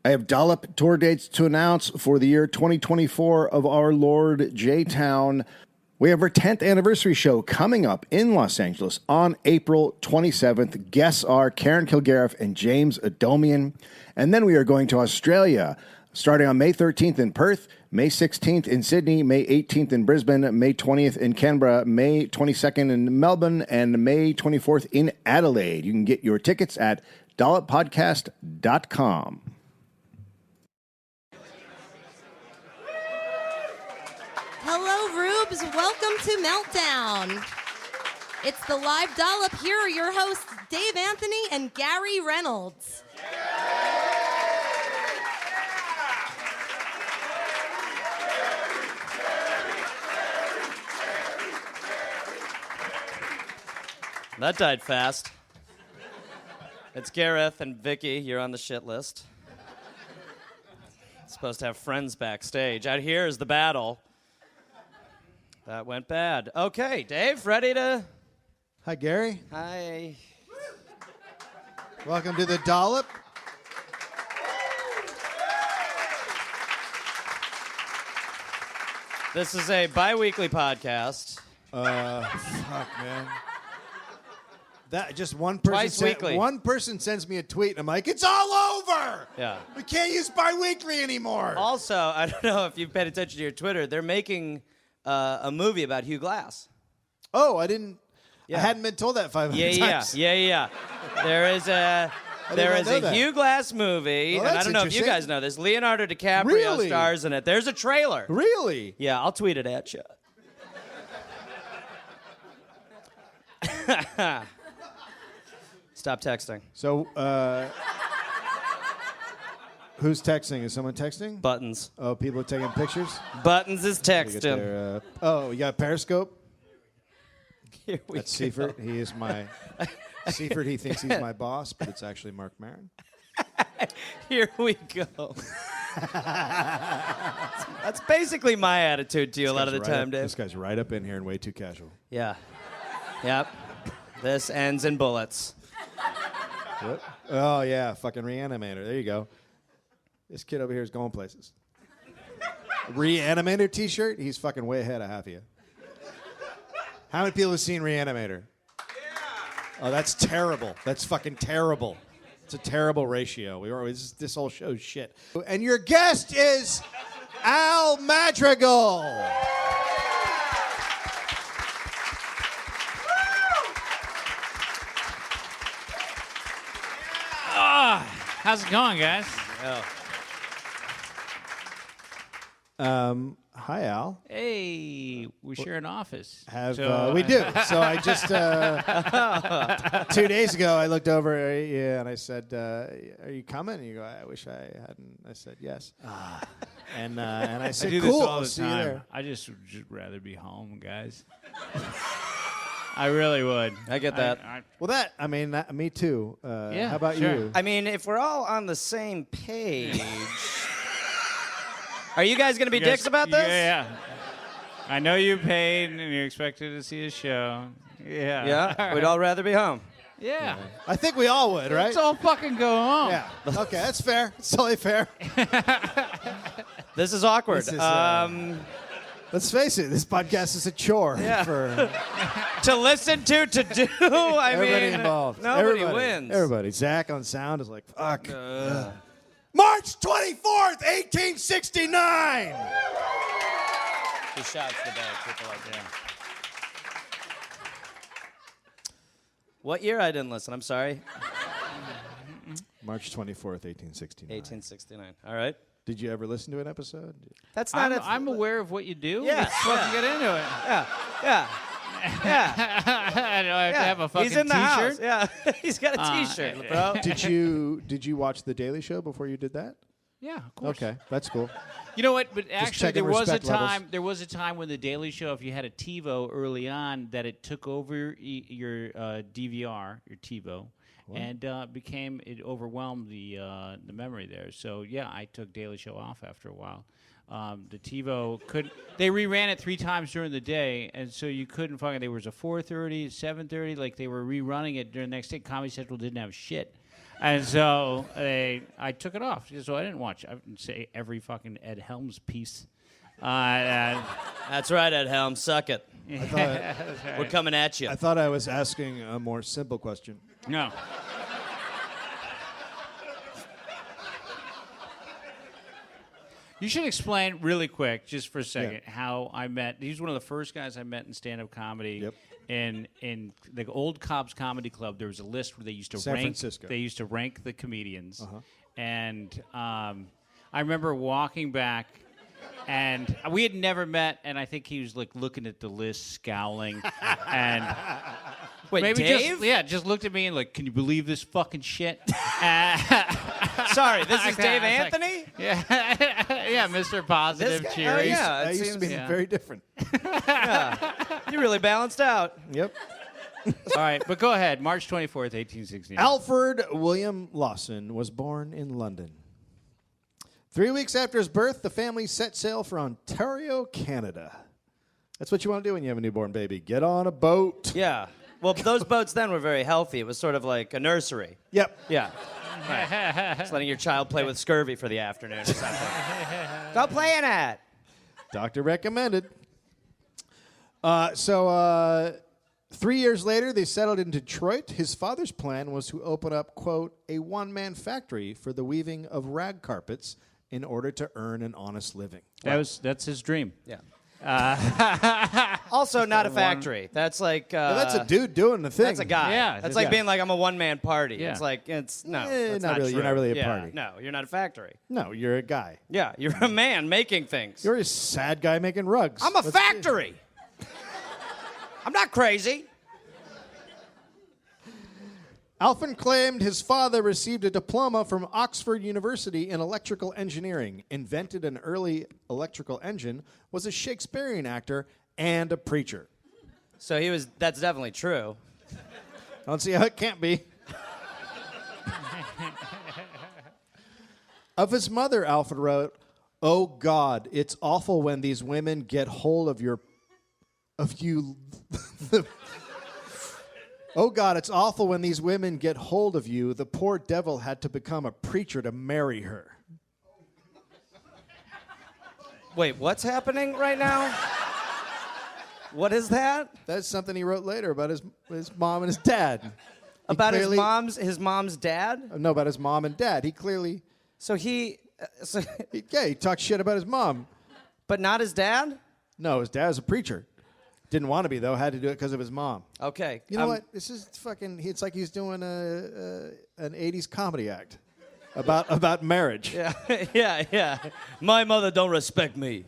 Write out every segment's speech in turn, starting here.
I have Dollop tour dates to announce for the year 2024 of our Lord J-Town. We have our 10th anniversary show coming up in Los Angeles on April 27th. Guests are Karen Kilgariff and James Adomian. And then we are going to Australia, starting on May 13th in Perth, May 16th in Sydney, May 18th in Brisbane, May 20th in Canberra, May 22nd in Melbourne, and May 24th in Adelaide. You can get your tickets at dolloppodcast.com. Hello, Rubes. Welcome to Meltdown. It's the live Dollop. Here are your hosts, Dave Anthony and Gary Reynolds. That died fast. It's Gareth and Vicky. You're on the shit list. Supposed to have friends backstage. Out here is the battle. That went bad. Okay, Dave, ready to... Hi, Gary. Hi. Welcome to the Dollop. This is a bi-weekly podcast. Fuck, man. That just one person. Twice weekly. One person sends me a tweet, and I'm like, "It's all over. Yeah. We can't use bi-weekly anymore." Also, I don't know if you've paid attention to your Twitter. They're making a movie about Hugh Glass. Oh, I didn't. Yeah. I hadn't been told that 500 times. Yeah. There is a Hugh Glass movie, Oh, and I that's don't know if you interesting. guys know this. Leonardo DiCaprio Really? stars in it. There's a trailer. Really? Yeah, I'll tweet it at you. Stop texting. So, who's texting? Is someone texting? Buttons. Oh, people are taking pictures. Buttons is They get texting. their, oh, you got Periscope. Here we That's go. Seifert. He is my. Seifert. He thinks he's my boss, but it's actually Mark Maron. Here we go. That's basically my attitude to you a lot of the time, Dave. This guy's right up in here and way too casual. Yeah. Yep. This ends in bullets. What? Oh, yeah, fucking Reanimator. There you go. This kid over here is going places. Reanimator t-shirt? He's fucking way ahead of half of you. How many people have seen Reanimator? Yeah. Oh, that's terrible. That's fucking terrible. It's a terrible ratio. This whole show's shit. And your guest is Al Madrigal. How's it going, guys? Hi, Al. Hey, we share an office. We do. So I just 2 days ago I looked over, and I said, "Are you coming?" And you go, "I wish I hadn't." I said, "Yes." And I said, I do "Cool, this all I'll the see you time. there." I just would rather be home, guys. I really would. I get that. Well, me too. Yeah, how about sure. you? I mean, if we're all on the same page... Are you guys going to be dicks about this? Yeah. I know you paid and you're expected to see a show. Yeah. Yeah? We'd all rather be home. Yeah. I think we all would, right? Let's all fucking go home. Yeah. Okay, that's fair. It's totally fair. This is awkward. This is, Let's face it, this podcast is a chore for to listen to do. I everybody mean, involved. Nobody wins. Everybody. Zach on sound is like, fuck. March 24th, 1869. He shouts the day. People like that. What year? I didn't listen. I'm sorry. March 24th, 1869. 1869. All right. Did you ever listen to an episode? That's not I'm aware of what you do. Yeah, Let's fucking get into it. Yeah. I don't have to have a fucking He's in the t-shirt. house. Yeah. He's got a t-shirt, bro. Did you watch The Daily Show before you did that? Yeah, of course. Okay, that's cool. You know what? But actually, checking there was a respect levels. time. There was a time when the Daily Show, if you had a TiVo early on, that it took over your DVR, your TiVo, and it overwhelmed the memory there. So yeah, I took Daily Show off after a while. The TiVo they reran it 3 times during the day, and so you couldn't there was a 4:30, 7:30, like they were rerunning it during the next day. Comedy Central didn't have shit. And so I took it off. So I didn't say every fucking Ed Helms piece. That's right, Ed Helms. Suck it. We're coming at you. I thought I was asking a more simple question. No. You should explain really quick, just for a second, how I met. He's one of the first guys I met in stand-up comedy. Yep. in the old Cobb's Comedy Club, there was a list where they used to San rank. Francisco. They used to rank the comedians, Uh-huh. and I remember walking back, and we had never met, and I think he was like looking at the list, scowling, and Wait, maybe Dave? just looked at me and like, can you believe this fucking shit? Sorry, this is Dave I was like, Anthony? yeah, Mr. Positive, This guy- cheery. oh, yeah. That it used to be seems- very different. You really balanced out. Yep. All right, but go ahead. March 24th, 1869. Alfred William Lawson was born in London. 3 weeks after his birth, the family set sail for Ontario, Canada. That's what you want to do when you have a newborn baby. Get on a boat. Yeah. Well, those boats then were very healthy. It was sort of like a nursery. Yep. Yeah. Right. Just letting your child play with scurvy for the afternoon or something. Go play in it. Doctor recommended. 3 years later, they settled in Detroit. His father's plan was to open up, quote, a one-man factory for the weaving of rag carpets in order to earn an honest living. That's his dream. Yeah. Also, not a factory. That's like. That's a dude doing the thing. That's a guy. Yeah, That's like being like, I'm a one-man party. Yeah. It's like, it's, no. Eh, that's not not really. true. You're not really a Yeah, party. No, you're not a factory. No, you're a guy. Yeah, you're a man making things. You're a sad guy making rugs. I'm a factory. I'm not crazy. Alfred claimed his father received a diploma from Oxford University in electrical engineering, invented an early electrical engine, was a Shakespearean actor, and a preacher. So that's definitely true. I don't see how it can't be. Of his mother, Alfred wrote, "Oh God, it's awful when these women get hold of you. Oh God, it's awful when these women get hold of you. The poor devil had to become a preacher to marry her." Wait, what's happening right now? What is that? That's something he wrote later about his mom and his dad. About his mom's dad? No, about his mom and dad. He clearly, He talked shit about his mom. but not his dad? No, his dad was a preacher. Didn't want to be, though. Had to do it because of his mom. Okay. You know what? This is fucking, it's like he's doing an 80s comedy act about marriage. Yeah, yeah. My mother don't respect me.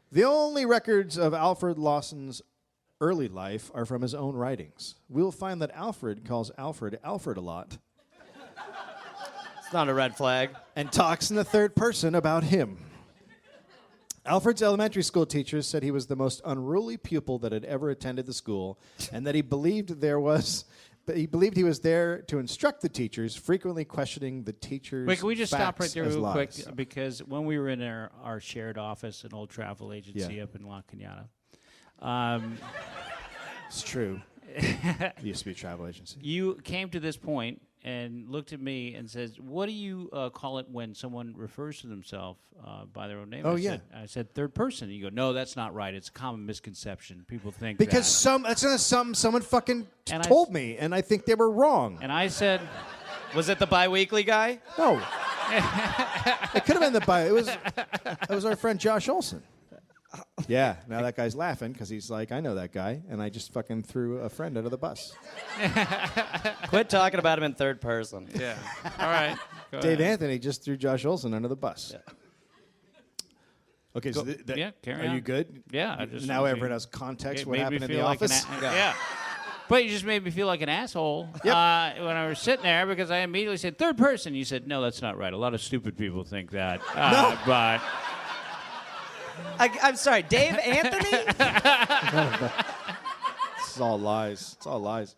The only records of Alfred Lawson's early life are from his own writings. We'll find that Alfred calls Alfred a lot It's not a red flag. and talks in the third person about him. Alfred's elementary school teachers said he was the most unruly pupil that had ever attended the school, and that he believed he was there to instruct the teachers, frequently questioning the teachers' Wait, can we just stop right facts there as real quick? lies. Because when we were in our shared office, an old travel agency up in La Cañada, It's true. It used to be a travel agency. you came to this point and looked at me and says, "What do you call it when someone refers to themselves by their own name?" Oh, I said third person. You go, "No, that's not right. It's a common misconception. People think Because that." that's not something someone fucking And I told me, and I think they were wrong. And I said, Was it the bi-weekly guy? No. It could have been it was our friend Josh Olson. Yeah, now that guy's laughing because he's like, I know that guy, and I just fucking threw a friend under the bus. Quit talking about him in third person. "Yeah, all right." Go Dave ahead. Anthony just threw Josh Olson under the bus. Yeah. Okay, so carry are on. you good? Yeah, I just Now everyone has context It what made me happened in feel the like an office. yeah. But you just made me feel like an asshole when I was sitting there because I immediately said third person. You said, "No, that's not right. A lot of stupid people think that." No. But I'm sorry, Dave Anthony? This is all lies. It's all lies.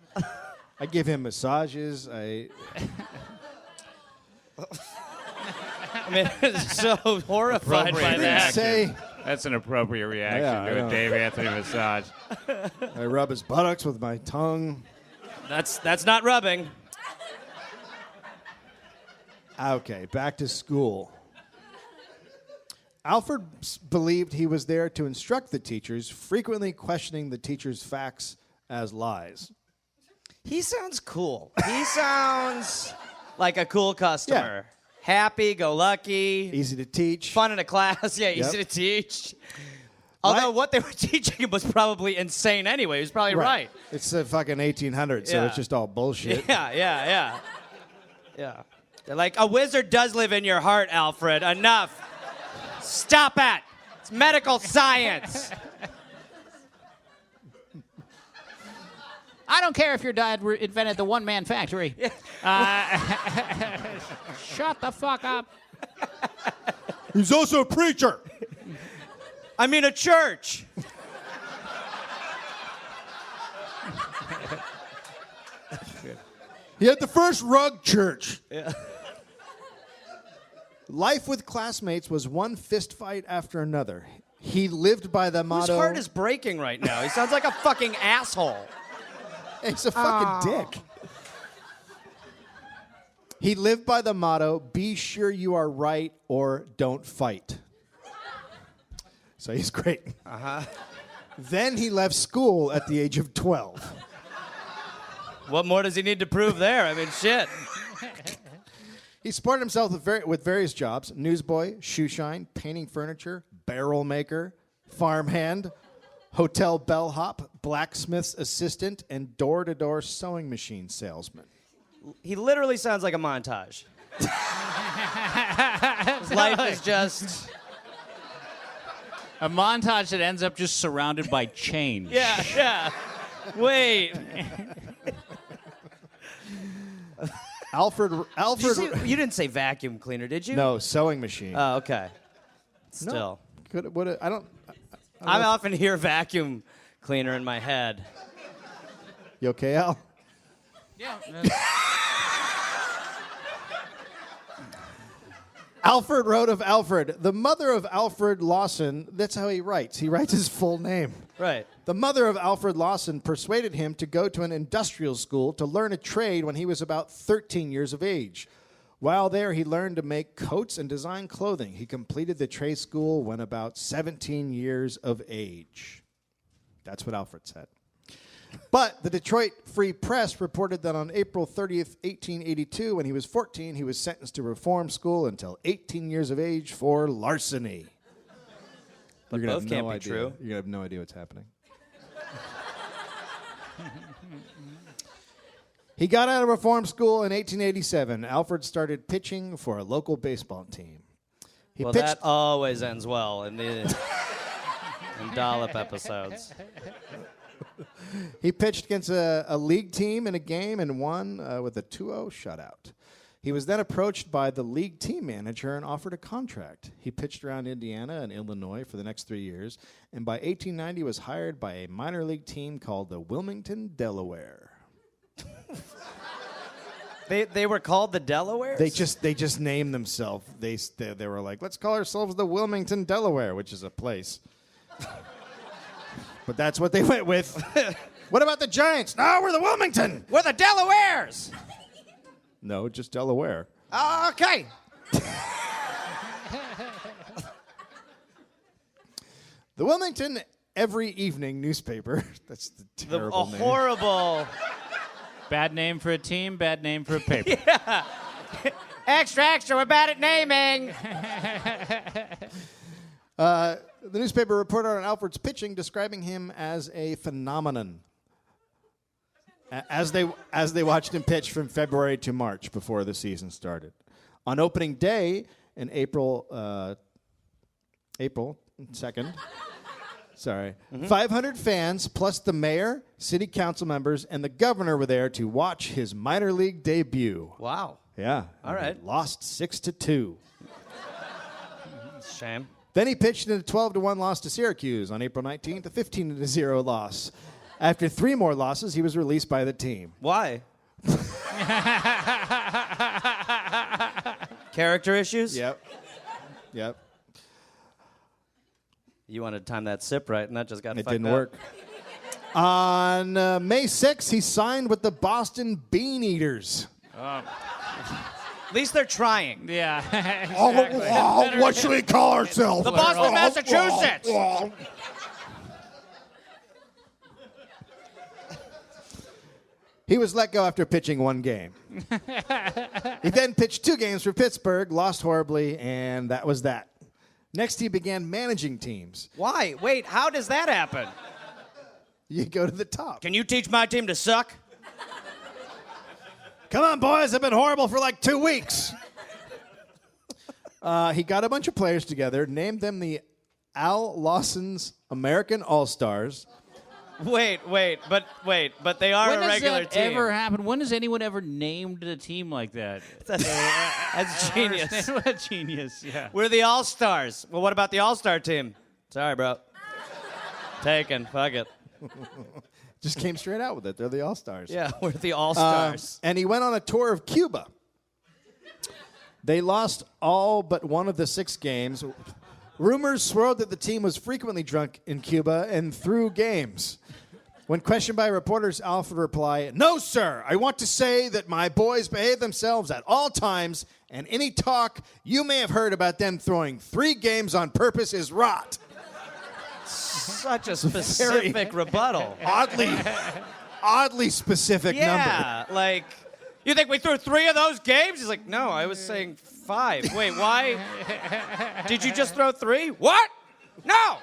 I give him massages. I mean, it's so horrified by Appropriate that. say that's an appropriate reaction Yeah, I to know. a Dave Anthony massage. I rub his buttocks with my tongue. That's not rubbing. Okay, back to school. Alfred believed he was there to instruct the teachers, frequently questioning the teachers' facts as lies. He sounds cool. He sounds like a cool customer. Happy, go lucky. Easy to teach. Fun in a class. Yeah, easy to teach. Although what they were teaching him was probably insane anyway. He was probably right. It's the fucking 1800s, so it's just all bullshit. Yeah. They're like, a wizard does live in your heart, Alfred. Enough. Stop it. It's medical science. I don't care if your dad invented the one-man factory. Shut the fuck up. He's also a preacher. I mean, a church. He had the first rug church. Yeah. Life with classmates was one fist fight after another. He lived by the motto... Whose heart is breaking right now? He sounds like a fucking asshole. He's a fucking dick. He lived by the motto, be sure you are right or don't fight. So he's great. Then he left school at the age of 12. What more does he need to prove there? I mean, shit. He supported himself with various jobs: newsboy, shoeshine, painting furniture, barrel maker, farmhand, hotel bellhop, blacksmith's assistant, and door-to-door sewing machine salesman. He literally sounds like a montage. His life is just... A montage that ends up just surrounded by change. Yeah. Wait. Alfred. You didn't say vacuum cleaner, did you? No, sewing machine. Oh, okay. Still. No. I often hear vacuum cleaner in my head. You okay, Al? Yeah. Alfred wrote of Alfred, the mother of Alfred Lawson. That's how he writes. He writes his full name. Right. The mother of Alfred Lawson persuaded him to go to an industrial school to learn a trade when he was about 13 years of age. While there, he learned to make coats and design clothing. He completed the trade school when about 17 years of age. That's what Alfred said. But the Detroit Free Press reported that on April 30th, 1882, when he was 14, he was sentenced to reform school until 18 years of age for larceny. But both can't be true. You're going to have no idea what's happening. He got out of reform school in 1887. Alfred started pitching for a local baseball team. That always ends well in the Dollop episodes. He pitched against a league team in a game and won with a 2-0 shutout. He was then approached by the league team manager and offered a contract. He pitched around Indiana and Illinois for the next 3 years, and by 1890 was hired by a minor league team called the Wilmington Delaware. They were called the Delawares? They just named themselves. They were like, let's call ourselves the Wilmington Delaware, which is a place. But that's what they went with. What about the Giants? No, we're the Wilmington. We're the Delawares. No, just Delaware. Okay. The Wilmington Every Evening newspaper. That's the terrible name. Horrible. Bad name for a team, bad name for a paper. Yeah. Extra, we're bad at naming. The newspaper reported on Alfred's pitching, describing him as a phenomenon. As they watched him pitch from February to March before the season started. On opening day in April 2nd, 500 fans plus the mayor, city council members, and the governor were there to watch his minor league debut. Wow. Yeah. All right. Lost 6-2. Shame. Then he pitched in a 12-1 loss to Syracuse on April 19th, a 15-0 loss. After 3 more losses, he was released by the team. Why? Character issues? Yep. You wanted to time that sip right, and that just got fucked up. It didn't work. On May 6th, he signed with the Boston Bean Eaters. At least they're trying. Yeah. Exactly. What should we call ourselves? The Boston, Massachusetts. He was let go after pitching 1 game. He then pitched 2 games for Pittsburgh, lost horribly, and that was that. Next, he began managing teams. Why? Wait, how does that happen? You go to the top. Can you teach my team to suck? Come on, boys. I've been horrible for like 2 weeks. He got a bunch of players together, named them the Lawson's American All-Stars. Wait, but they are When a does regular that team. ever happen? When has anyone ever named a team like that? That's genius. What a genius, yeah. We're the All-Stars. Well, what about the All-Star team? Sorry, bro. Taken. Fuck it. Just came straight out with it. They're the All-Stars. Yeah, we're the All-Stars. And he went on a tour of Cuba. They lost all but one of the 6 games. Rumors swirled that the team was frequently drunk in Cuba and threw games. When questioned by reporters, Alfred replied, "No, sir. I want to say that my boys behave themselves at all times, and any talk you may have heard about them throwing 3 games on purpose is rot." Such a specific rebuttal. Oddly specific number. Yeah, like, you think we threw 3 of those games? He's like, no, I was saying 5. Wait, why? Did you just throw 3? What? No.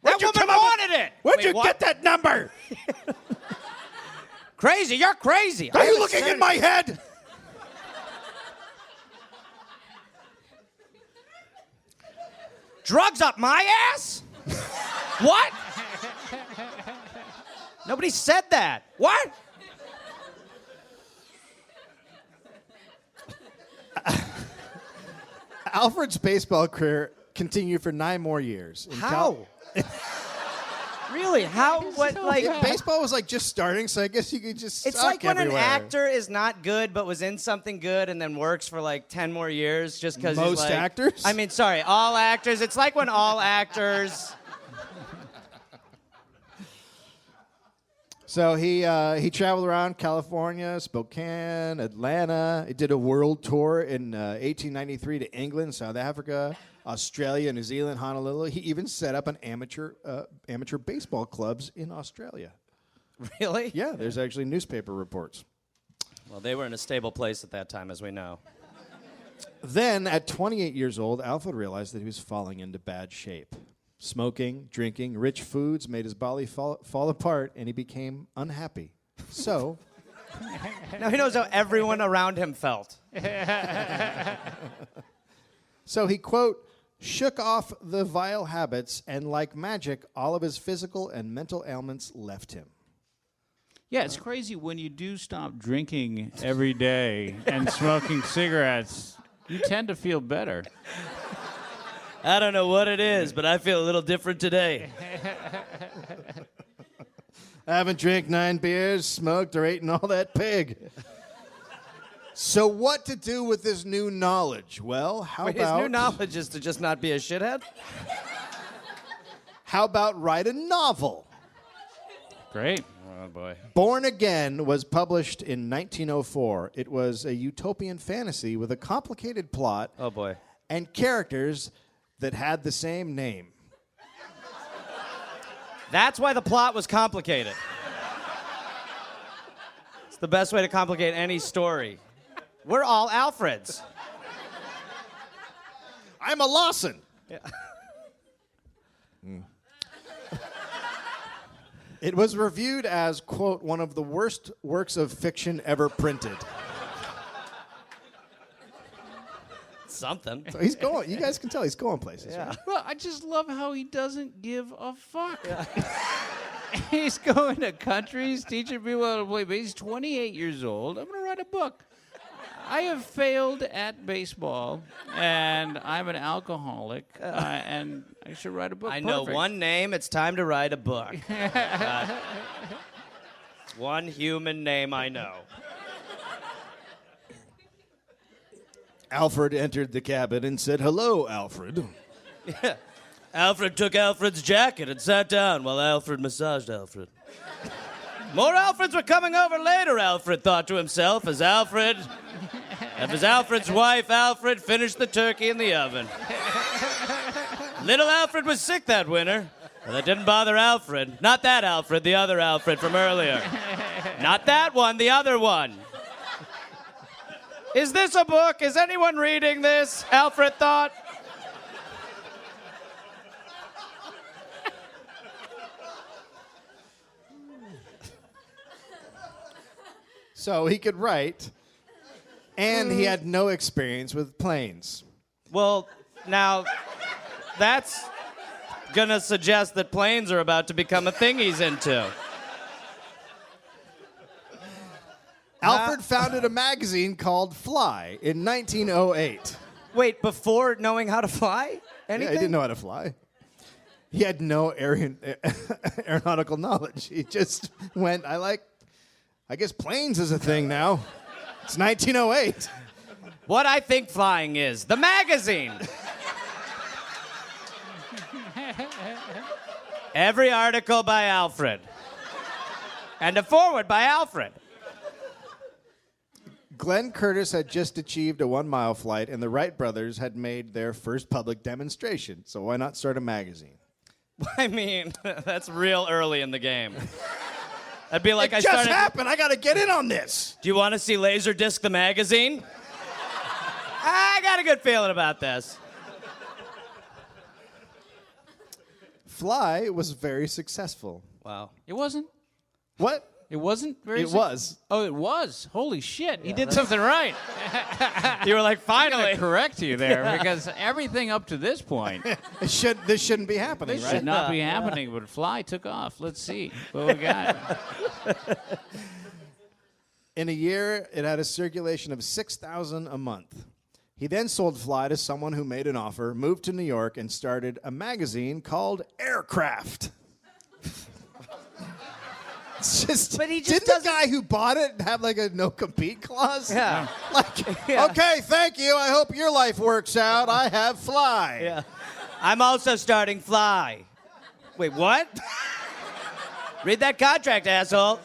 That woman wanted it. Where'd Wait, you what? get that number? Crazy, you're crazy. Are you looking in my head? Drugs up my ass? What? Nobody said that. What? Alfred's baseball career continued for 9 more years. In How? Really? How? What? Like, baseball was like just starting, so I guess you could just it's suck like when everywhere. an actor is not good but was in something good and then works for like 10 more years just because Most he's like, actors? I mean, sorry, all actors. It's like when all actors. So he traveled around California, Spokane, Atlanta. He did a world tour in 1893 to England, South Africa, Australia, New Zealand, Honolulu. He even set up an amateur baseball clubs in Australia. Really? Yeah, there's actually newspaper reports. Well, they were in a stable place at that time, as we know. Then, at 28 years old, Alfred realized that he was falling into bad shape. Smoking, drinking, rich foods made his body fall apart, and he became unhappy. So, Now he knows how everyone around him felt. so he, quote, shook off the vile habits, and like magic, all of his physical and mental ailments left him. Yeah, it's crazy when you do stop drinking every day and smoking cigarettes, you tend to feel better. I don't know what it is, but I feel a little different today. I haven't drank 9 beers, smoked, or eaten all that pig. So what to do with this new knowledge? Well, His new knowledge is to just not be a shithead? how about write a novel? Great. Oh, boy. Born Again was published in 1904. It was a utopian fantasy with a complicated plot Oh, boy. and characters that had the same name. That's why the plot was complicated. It's the best way to complicate any story. We're all Alfreds. I'm a Lawson. Yeah. It was reviewed as, quote, one of the worst works of fiction ever printed. Something. So he's going, you guys can tell he's going places. Yeah. Right? Well, I just love how he doesn't give a fuck. He's going to countries, teaching people how to play baseball. He's 28 years old. I'm going to write a book. I have failed at baseball, and I'm an alcoholic, and I should write a book. I know Perfect. one name. It's time to write a book. It's one human name I know. Alfred entered the cabin and said, "Hello, Alfred." Alfred took Alfred's jacket and sat down while Alfred massaged Alfred. More Alfreds were coming over later, Alfred thought to himself as Alfred That was Alfred's wife. Alfred finished the turkey in the oven. Little Alfred was sick that winter. But that didn't bother Alfred. Not that Alfred, the other Alfred from earlier. Not that one, the other one. Is this a book? Is anyone reading this? Alfred thought. So he could write, and he had no experience with planes. Well, now, that's gonna suggest that planes are about to become a thing he's into. Alfred founded a magazine called Fly in 1908. Wait, before knowing how to fly? Anything? Yeah, he didn't know how to fly. He had no aeronautical knowledge. He just went, I guess planes is a thing now. It's 1908. What I think flying is. The magazine. Every article by Alfred. And a foreword by Alfred. Glenn Curtis had just achieved a 1-mile flight, and the Wright brothers had made their first public demonstration. So why not start a magazine? I mean, that's real early in the game. That'd be like It just happened. I got to get in on this. Do you want to see Laserdisc the magazine? I got a good feeling about this. Fly was very successful. Wow. It wasn't. What? It wasn't very. It was. Oh, it was. Holy shit! He did something right. You were like, I'm finally. gonna correct you there because everything up to this point, This shouldn't be happening, this right? should not be happening. But Fly took off. Let's see what we got. In a year, it had a circulation of 6,000 a month. He then sold Fly to someone who made an offer, moved to New York, and started a magazine called Aircraft. It's just, But he just didn't doesn't- the guy who bought it have like a no-compete clause? Yeah. Like, Yeah. okay, thank you. I hope your life works out. I have Fly. Yeah. I'm also starting Fly. Wait, what? Read that contract, asshole.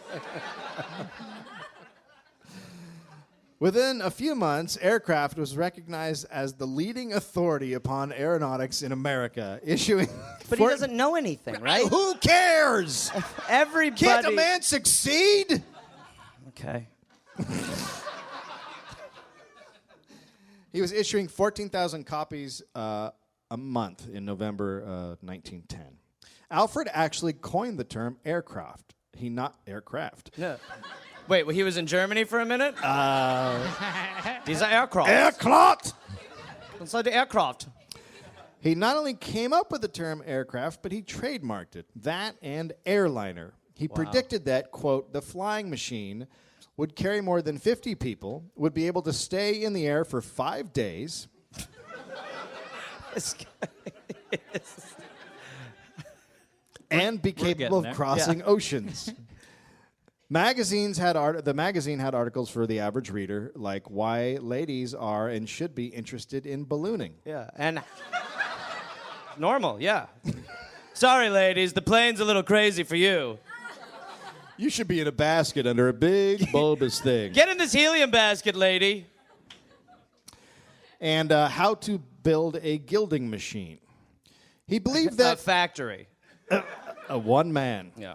Within a few months, Aircraft was recognized as the leading authority upon aeronautics in America, issuing... But he doesn't know anything, right? Who cares? Everybody. Can't a man succeed? Okay. He was issuing 14,000 copies a month in November 1910. Alfred actually coined the term aircraft. Aircraft. Yeah. Wait, well, he was in Germany for a minute? These are aircraft. Aircraft! Inside the aircraft. He not only came up with the term aircraft, but he trademarked it. That and airliner. He predicted that, quote, the flying machine would carry more than 50 people, would be able to stay in the air for 5 days. This guy is- And be capable getting of there. crossing oceans. The magazine had articles for the average reader, like why ladies are and should be interested in ballooning. Yeah, and normal, yeah. Sorry, ladies, the plane's a little crazy for you. You should be in a basket under a big bulbous thing. Get in this helium basket, lady. And how to build a gilding machine. He believed A that factory. a one man. Yeah.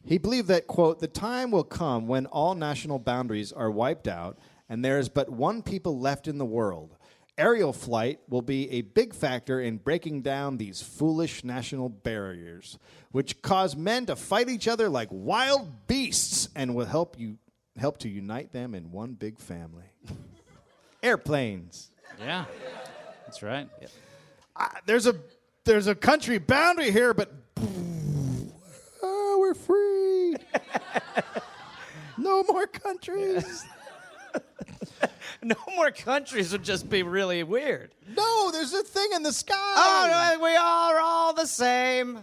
He believed that, quote, the time will come when all national boundaries are wiped out and there is but one people left in the world. Aerial flight will be a big factor in breaking down these foolish national barriers, which cause men to fight each other like wild beasts and will help to unite them in one big family. Airplanes. Yeah, that's right. There's a country boundary here, but we're free. No more countries. No more countries would just be really weird. No, there's a thing in the sky. Oh, no, we are all the same.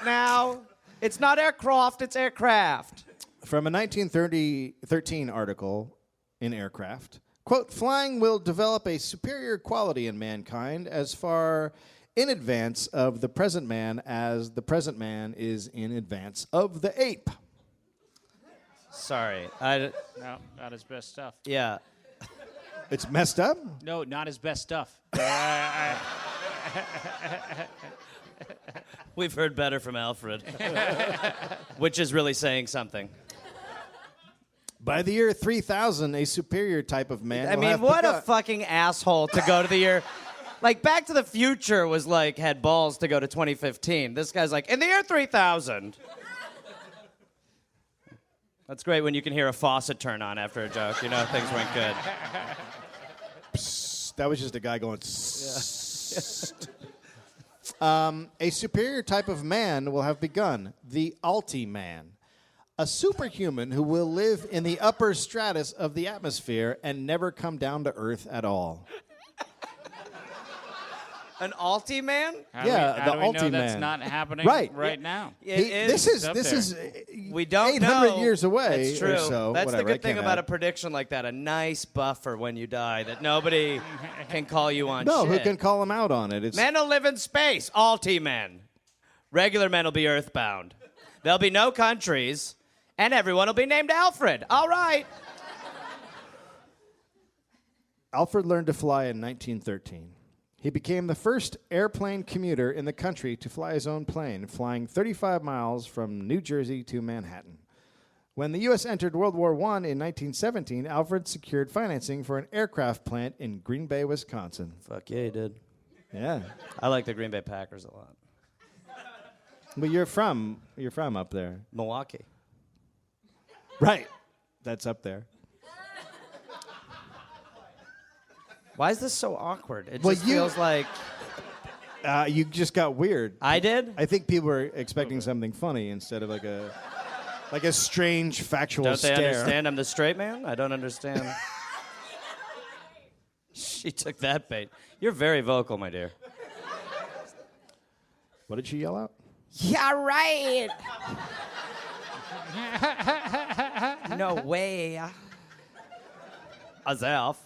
Now, it's not aircraft, it's aircraft. From a 1913 article in Aircraft, quote, flying will develop a superior quality in mankind as far in advance of the present man as the present man is in advance of the ape. Sorry. No, not his best stuff. Yeah. It's messed up? No, not his best stuff. We've heard better from Alfred, which is really saying something. By the year 3000, a superior type of man. I will mean, have what a begun- fucking asshole to go to the year. Like, Back to the Future was like, had balls to go to 2015. This guy's like, in the year 3000. That's great when you can hear a faucet turn on after a joke. You know, things went good. That was just a guy going. A superior type of man will have begun, the Alti-Man, a superhuman who will live in the upper stratus of the atmosphere and never come down to Earth at all. An alti man? How Yeah, do the we know Alti that's Man. not happening Right. now? This is up We don't 800 know. years away. That's true. Or so, That's whatever, the good it thing came about out. a prediction like that. A nice buffer when you die that nobody can call you on No, shit. who can call him out on it? It's Men will live in space. Alti men. Regular men will be earthbound. There'll be no countries, and everyone will be named Alfred. All right. Alfred learned to fly in 1913. He became the first airplane commuter in the country to fly his own plane, flying 35 miles from New Jersey to Manhattan. When the U.S. entered World War I in 1917, Alfred secured financing for an aircraft plant in Green Bay, Wisconsin. Fuck yeah, he did. Yeah. I like the Green Bay Packers a lot. But you're from up there. Milwaukee. Right. That's up there. Why is this so awkward? It Well, just you- feels like You just got weird. I did. I think people were expecting something funny instead of like a strange factual Don't they stare. understand I'm the straight man? I don't understand. She took that bait. You're very vocal, my dear. What did she yell out? Yeah, right. No way. Azalf.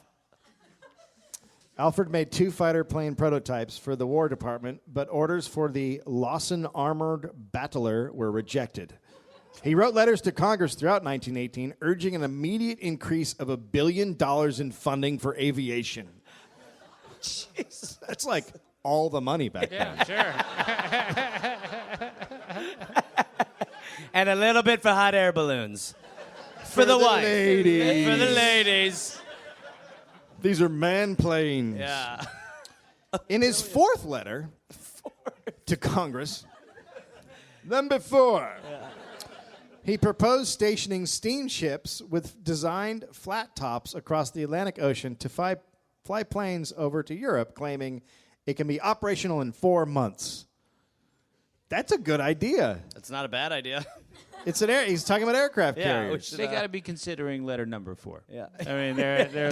Alfred made 2 fighter plane prototypes for the War Department, but orders for the Lawson armored battler were rejected. He wrote letters to Congress throughout 1918 urging an immediate increase of $1 billion in funding for aviation. Jeez. That's like all the money back then. Yeah, sure. And a little bit for hot air balloons. For the wife. ladies. For the ladies. These are man planes. Yeah. In his 4th letter to Congress, number 4, he proposed stationing steamships with designed flat tops across the Atlantic Ocean to fly planes over to Europe, claiming it can be operational in 4 months. That's a good idea. That's not a bad idea. It's an he's talking about aircraft Yeah, carriers. which- They got to be considering letter number 4. Yeah. I mean, they're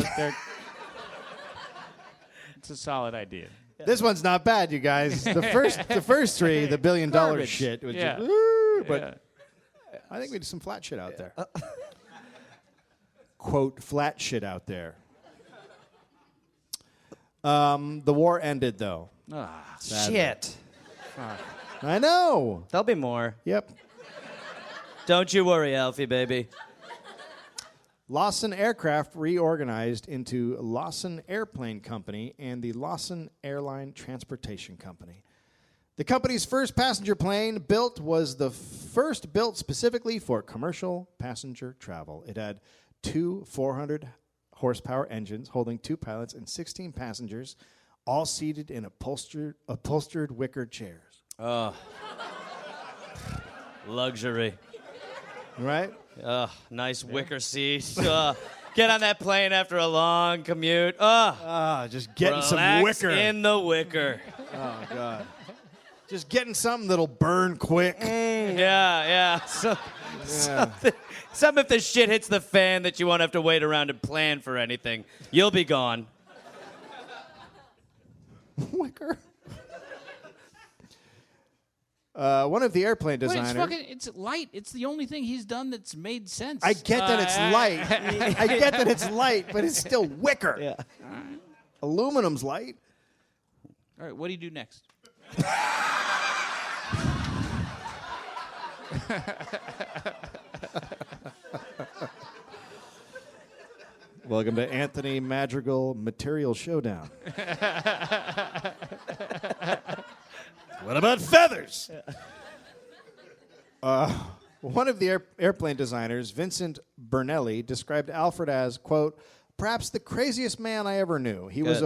it's a solid idea. This one's not bad, you guys. The first 3, the $1 billion Garbage. shit, was Yeah. just, "Ooh," but Yeah. I think we did some flat shit out there. Quote, flat shit out there. The war ended, though. Shit. I know. There'll be more. Yep. Don't you worry, Alfie, baby. Lawson Aircraft reorganized into Lawson Airplane Company and the Lawson Airline Transportation Company. The company's first passenger plane built was the first built specifically for commercial passenger travel. It had 2 400-horsepower engines holding 2 pilots and 16 passengers, all seated in upholstered wicker chairs. Oh. Luxury. Right? Nice wicker seat. Get on that plane after a long commute. Just getting some Relax wicker. in the wicker. Oh, God. Just getting something that'll burn quick. Yeah. Something if the shit hits the fan that you won't have to wait around and plan for anything. You'll be gone. Wicker. One of the airplane Wait, designers. it's light. It's the only thing he's done that's made sense. I get that it's light. I get that it's light, but it's still wicker. Yeah. Aluminum's light. All right, what do you do next? Welcome to Anthony Madrigal Material Showdown. What about feathers? One of the airplane designers, Vincent Bernelli, described Alfred as, quote, perhaps the craziest man I ever knew. He was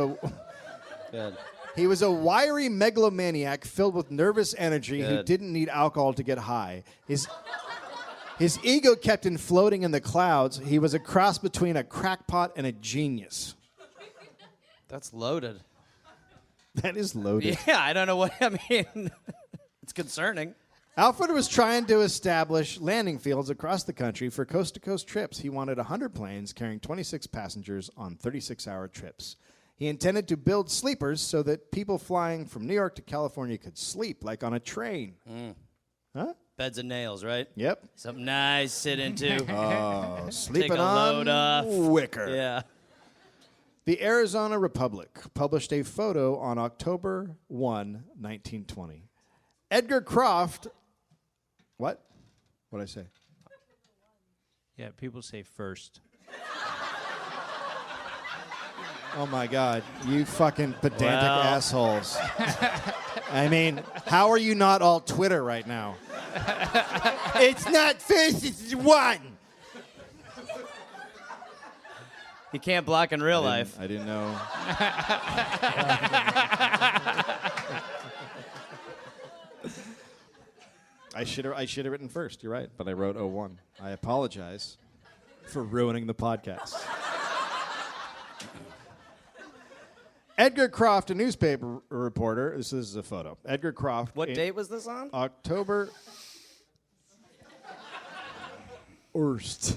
a wiry megalomaniac filled with nervous energy who didn't need alcohol to get high. His ego kept him floating in the clouds. He was a cross between a crackpot and a genius. That's loaded. That is loaded. Yeah, I don't know what I mean. It's concerning. Alfred was trying to establish landing fields across the country for coast-to-coast trips. He wanted 100 planes carrying 26 passengers on 36-hour trips. He intended to build sleepers so that people flying from New York to California could sleep like on a train. Huh? Beds and nails, right? Yep. Something nice, sit into. Sleeping Take a load off. wicker. Yeah. The Arizona Republic published a photo on October 1, 1920. Edgar Croft. What? What'd I say? Yeah, people say first. Oh, my God. You fucking pedantic Well. assholes. I mean, how are you not all Twitter right now? It's not first, it's one. You can't block in real life. I didn't know. I should have written first. You're right, but I wrote 01. I apologize for ruining the podcast. Edgar Croft, a newspaper reporter. This is a photo. Edgar Croft. What date was this on? October 1st.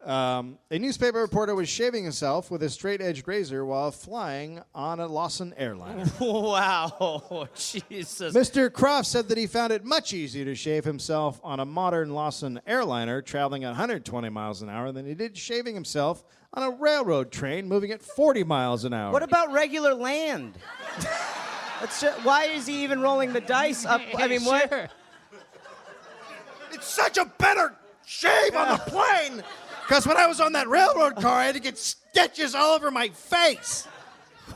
A newspaper reporter was shaving himself with a straight-edged razor while flying on a Lawson airliner. Wow. Jesus. Mr. Croft said that he found it much easier to shave himself on a modern Lawson airliner traveling at 120 miles an hour than he did shaving himself on a railroad train moving at 40 miles an hour. What about regular land? Why is he even rolling the dice up? I mean, what? It's such a better shave on the plane! Because when I was on that railroad car, I had to get sketches all over my face.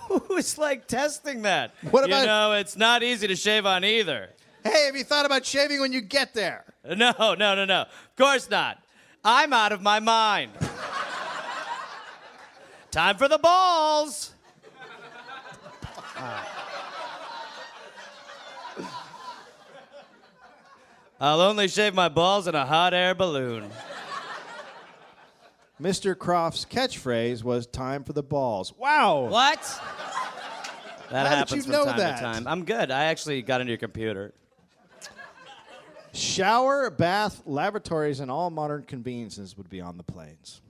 Who's like testing that? What about- You know, it's not easy to shave on either. Hey, have you thought about shaving when you get there? No. Of course not. I'm out of my mind. Time for the balls. I'll only shave my balls in a hot air balloon. Mr. Croft's catchphrase was "time for the balls." Wow. What? That How did happens you from know time that? to time. I'm good. I actually got into your computer. Shower, bath, lavatories, and all modern conveniences would be on the planes.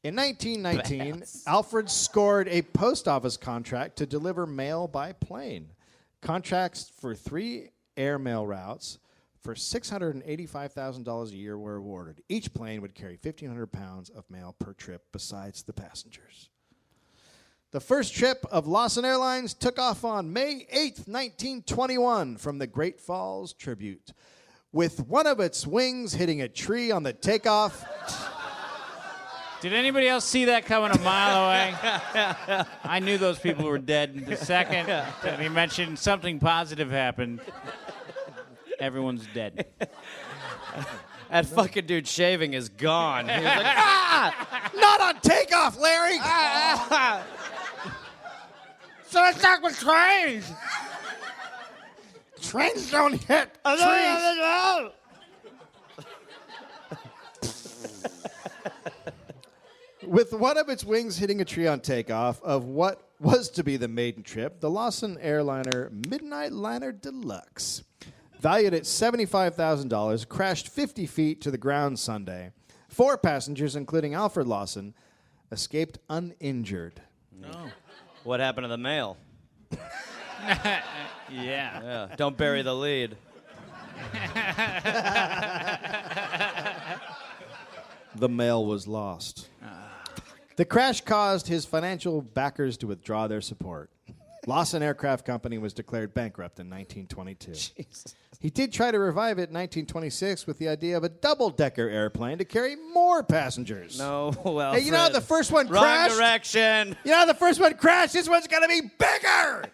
In 1919, Alfred scored a post office contract to deliver mail by plane. Contracts for 3 airmail routes for $685,000 a year were awarded. Each plane would carry 1,500 pounds of mail per trip besides the passengers. The first trip of Lawson Airlines took off on May 8th, 1921 from the Great Falls Tribute, with one of its wings hitting a tree on the takeoff. Did anybody else see that coming a mile away? I knew those people were dead. The second that he mentioned something positive happened, everyone's dead. That fucking dude shaving is gone. He was like, Not on takeoff, Larry! so let's talk with trains. Trains don't hit trees. With one of its wings hitting a tree on takeoff of what was to be the maiden trip, the Lawson Airliner Midnight Liner Deluxe, valued at $75,000, crashed 50 feet to the ground Sunday. 4 passengers, including Alfred Lawson, escaped uninjured. What happened to the mail? Yeah. Yeah, don't bury the lead. The mail was lost. The crash caused his financial backers to withdraw their support. Lawson Aircraft Company was declared bankrupt in 1922. Jesus. He did try to revive it in 1926 with the idea of a double-decker airplane to carry more passengers. No, well. Hey, you know how the first one Wrong crashed? direction. You know how the first one crashed? This one's going to be bigger!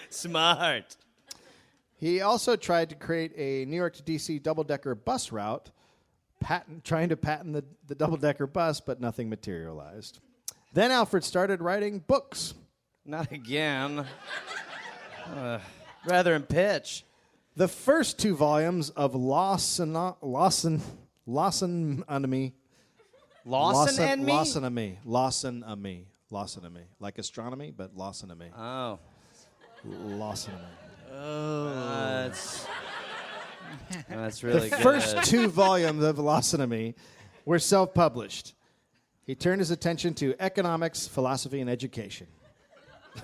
Smart. He also tried to create a New York to D.C. double-decker bus route, trying to patent the double-decker bus, but nothing materialized. Then Alfred started writing books. Not again. Rather in pitch. The first 2 volumes of Lawsonomy. Lawsonomy. Like astronomy, but Lawsonomy. Oh. Lawsonomy. Oh. That's really The good. first 2 volumes of Lawsonomy were self-published. He turned his attention to economics, philosophy, and education.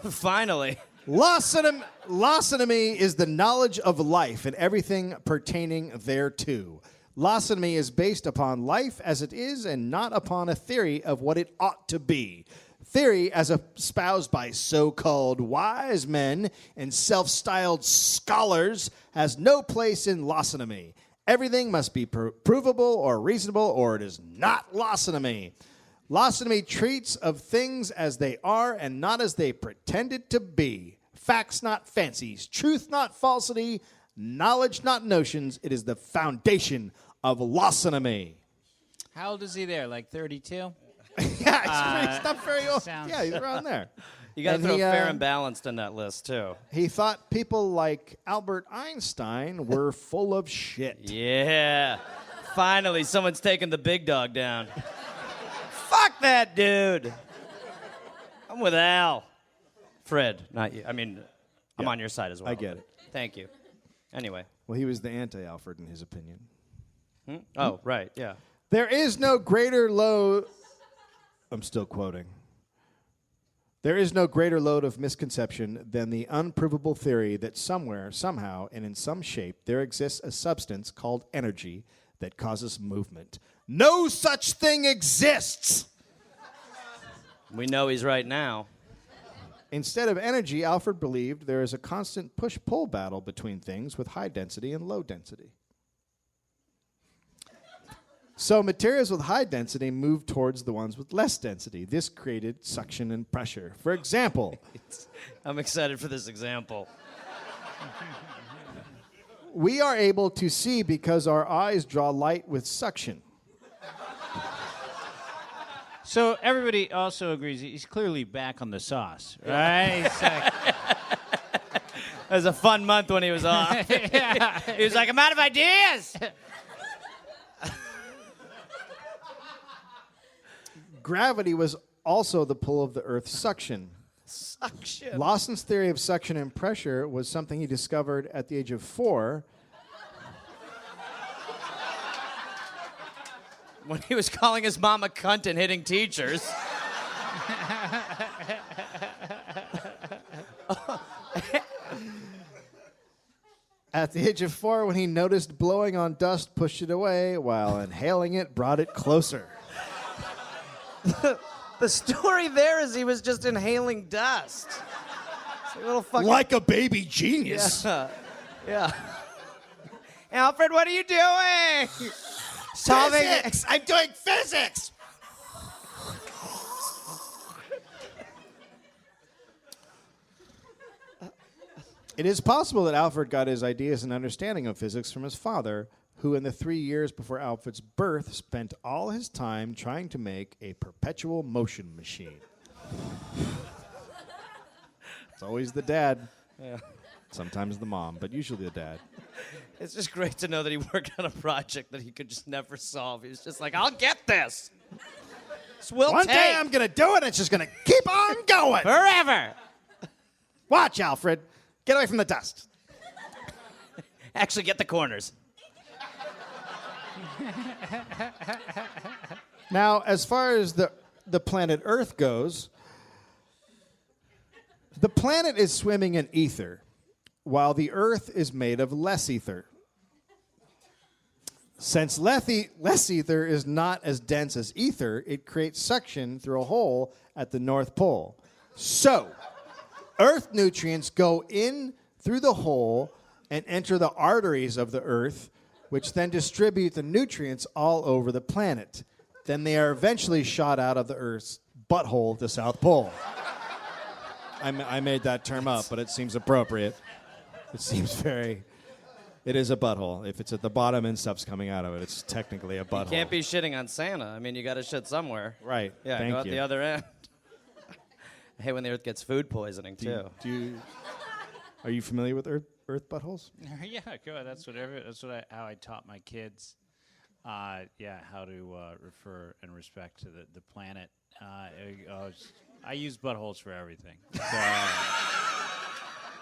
Finally. Lawsonomy is the knowledge of life and everything pertaining thereto. Lawsonomy is based upon life as it is and not upon a theory of what it ought to be. Theory, as espoused by so-called wise men and self-styled scholars, has no place in Lawsonomy. Everything must be provable or reasonable, or it is not Lawsonomy. Lawsonomy treats of things as they are and not as they pretended to be. Facts, not fancies. Truth, not falsity. Knowledge, not notions. It is the foundation of Lawsonomy. How old is he there? Like 32? Yeah, he's not very old. sounds- Yeah, he's around there. You got to And throw he, fair and balanced in that list, too. He thought people like Albert Einstein were full of shit. Yeah. Finally, someone's taking the big dog down. Fuck that dude. I'm with Al. Fred, not you. I mean, I'm on your side as well. I get it. Thank you. Anyway. Well, he was the anti-Alfred in his opinion. Oh, right, yeah. There is no greater load. I'm still quoting. There is no greater load of misconception than the unprovable theory that somewhere, somehow, and in some shape, there exists a substance called energy that causes movement. No such thing exists! We know he's right now. Instead of energy, Alfred believed there is a constant push-pull battle between things with high density and low density. So materials with high density move towards the ones with less density. This created suction and pressure. For example, I'm excited for this example. we are able to see because our eyes draw light with suction. So everybody also agrees he's clearly back on the sauce, right? He's like, It was a fun month when he was off. He was like, I'm out of ideas. Gravity was also the pull of the Earth's suction. Suction. Lawson's theory of suction and pressure was something he discovered at the age of 4. When he was calling his mom a cunt and hitting teachers. At the age of 4, when he noticed blowing on dust, pushed it away, while inhaling it brought it closer. The story there is he was just inhaling dust. It's like a little fucking... Like a baby genius. Yeah. Alfred, what are you doing? Solving... Physics! I'm doing physics! It is possible that Alfred got his ideas and understanding of physics from his father, who in the 3 years before Alfred's birth spent all his time trying to make a perpetual motion machine. It's always the dad. Yeah. Sometimes the mom, but usually the dad. It's just great to know that he worked on a project that he could just never solve. He was just like, I'll get this. This will One take day I'm going to do it, and it's just going to keep on going. forever. Watch, Alfred. Get away from the dust. Actually, get the corners. Now, as far as the planet Earth goes, the planet is swimming in ether, while the Earth is made of less ether. Since less ether is not as dense as ether, it creates suction through a hole at the North Pole. So, Earth nutrients go in through the hole and enter the arteries of the Earth, which then distribute the nutrients all over the planet. Then they are eventually shot out of the Earth's butthole, the South Pole. I made that term up, but it seems appropriate. It seems it is a butthole. If it's at the bottom and stuff's coming out of it, it's technically a butthole. You can't be shitting on Santa. I mean, you got to shit somewhere. Right. Yeah, Thank go out you. the other end. I hate when the Earth gets food poisoning, too. Are you familiar with Earth buttholes? Yeah, good. How I taught my kids. How to refer and respect to the planet. I use buttholes for everything. So,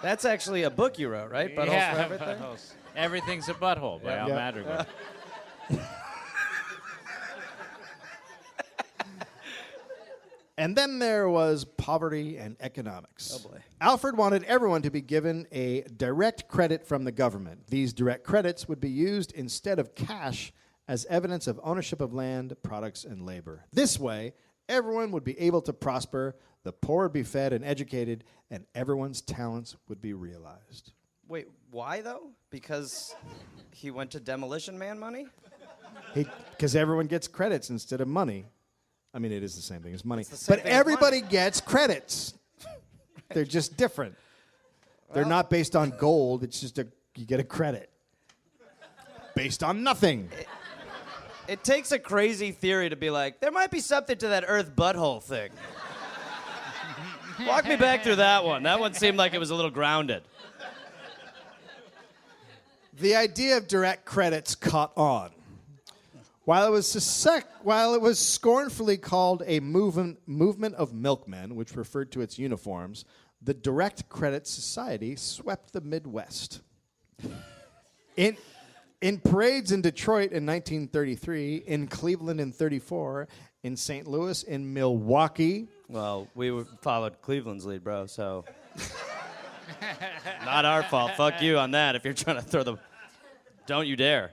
That's actually a book you wrote, right? Buttholes for everything? Buttholes. Everything's a butthole by Al Madrigal. And then there was poverty and economics. Oh, boy. Alfred wanted everyone to be given a direct credit from the government. These direct credits would be used instead of cash as evidence of ownership of land, products, and labor. This way, everyone would be able to prosper, the poor would be fed and educated, and everyone's talents would be realized. Wait, why, though? Because he went to Demolition Man money? Because everyone gets credits instead of money. I mean, it is the same thing as money. same But thing as everybody money. gets credits. They're just different. They're not based on gold. It's just you get a credit. Based on nothing. It takes a crazy theory to be like, there might be something to that Earth butthole thing. Walk me back through that one. That one seemed like it was a little grounded. The idea of direct credits caught on. While it was scornfully called a movement of milkmen, which referred to its uniforms, the Direct Credit Society swept the Midwest. In parades in Detroit in 1933, in Cleveland in 34, in St. Louis, in Milwaukee. Well, followed Cleveland's lead, bro, so. Not our fault. Fuck you on that if you're trying to throw the. Don't you dare.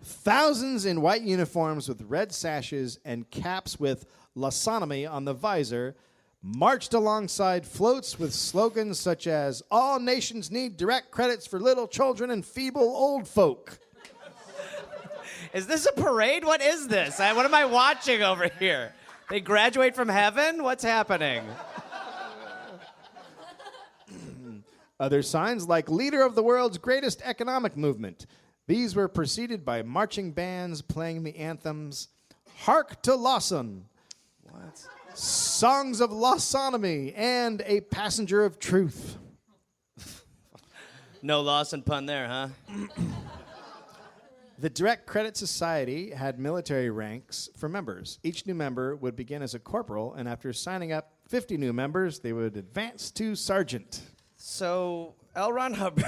Thousands in white uniforms with red sashes and caps with Lawsonomy on the visor marched alongside floats with slogans such as, "All nations need direct credits for little children and feeble old folk." Is this a parade? What is this? What am I watching over here? They graduate from heaven? What's happening? Other signs like leader of the world's greatest economic movement. These were preceded by marching bands playing the anthems, "Hark to Lawson," What? "Songs of Lawsonomy," and "A Passenger of Truth." No Lawson pun there, huh? The Direct Credit Society had military ranks for members. Each new member would begin as a corporal, and after signing up 50 new members, they would advance to sergeant. So, L. Ron Hubbard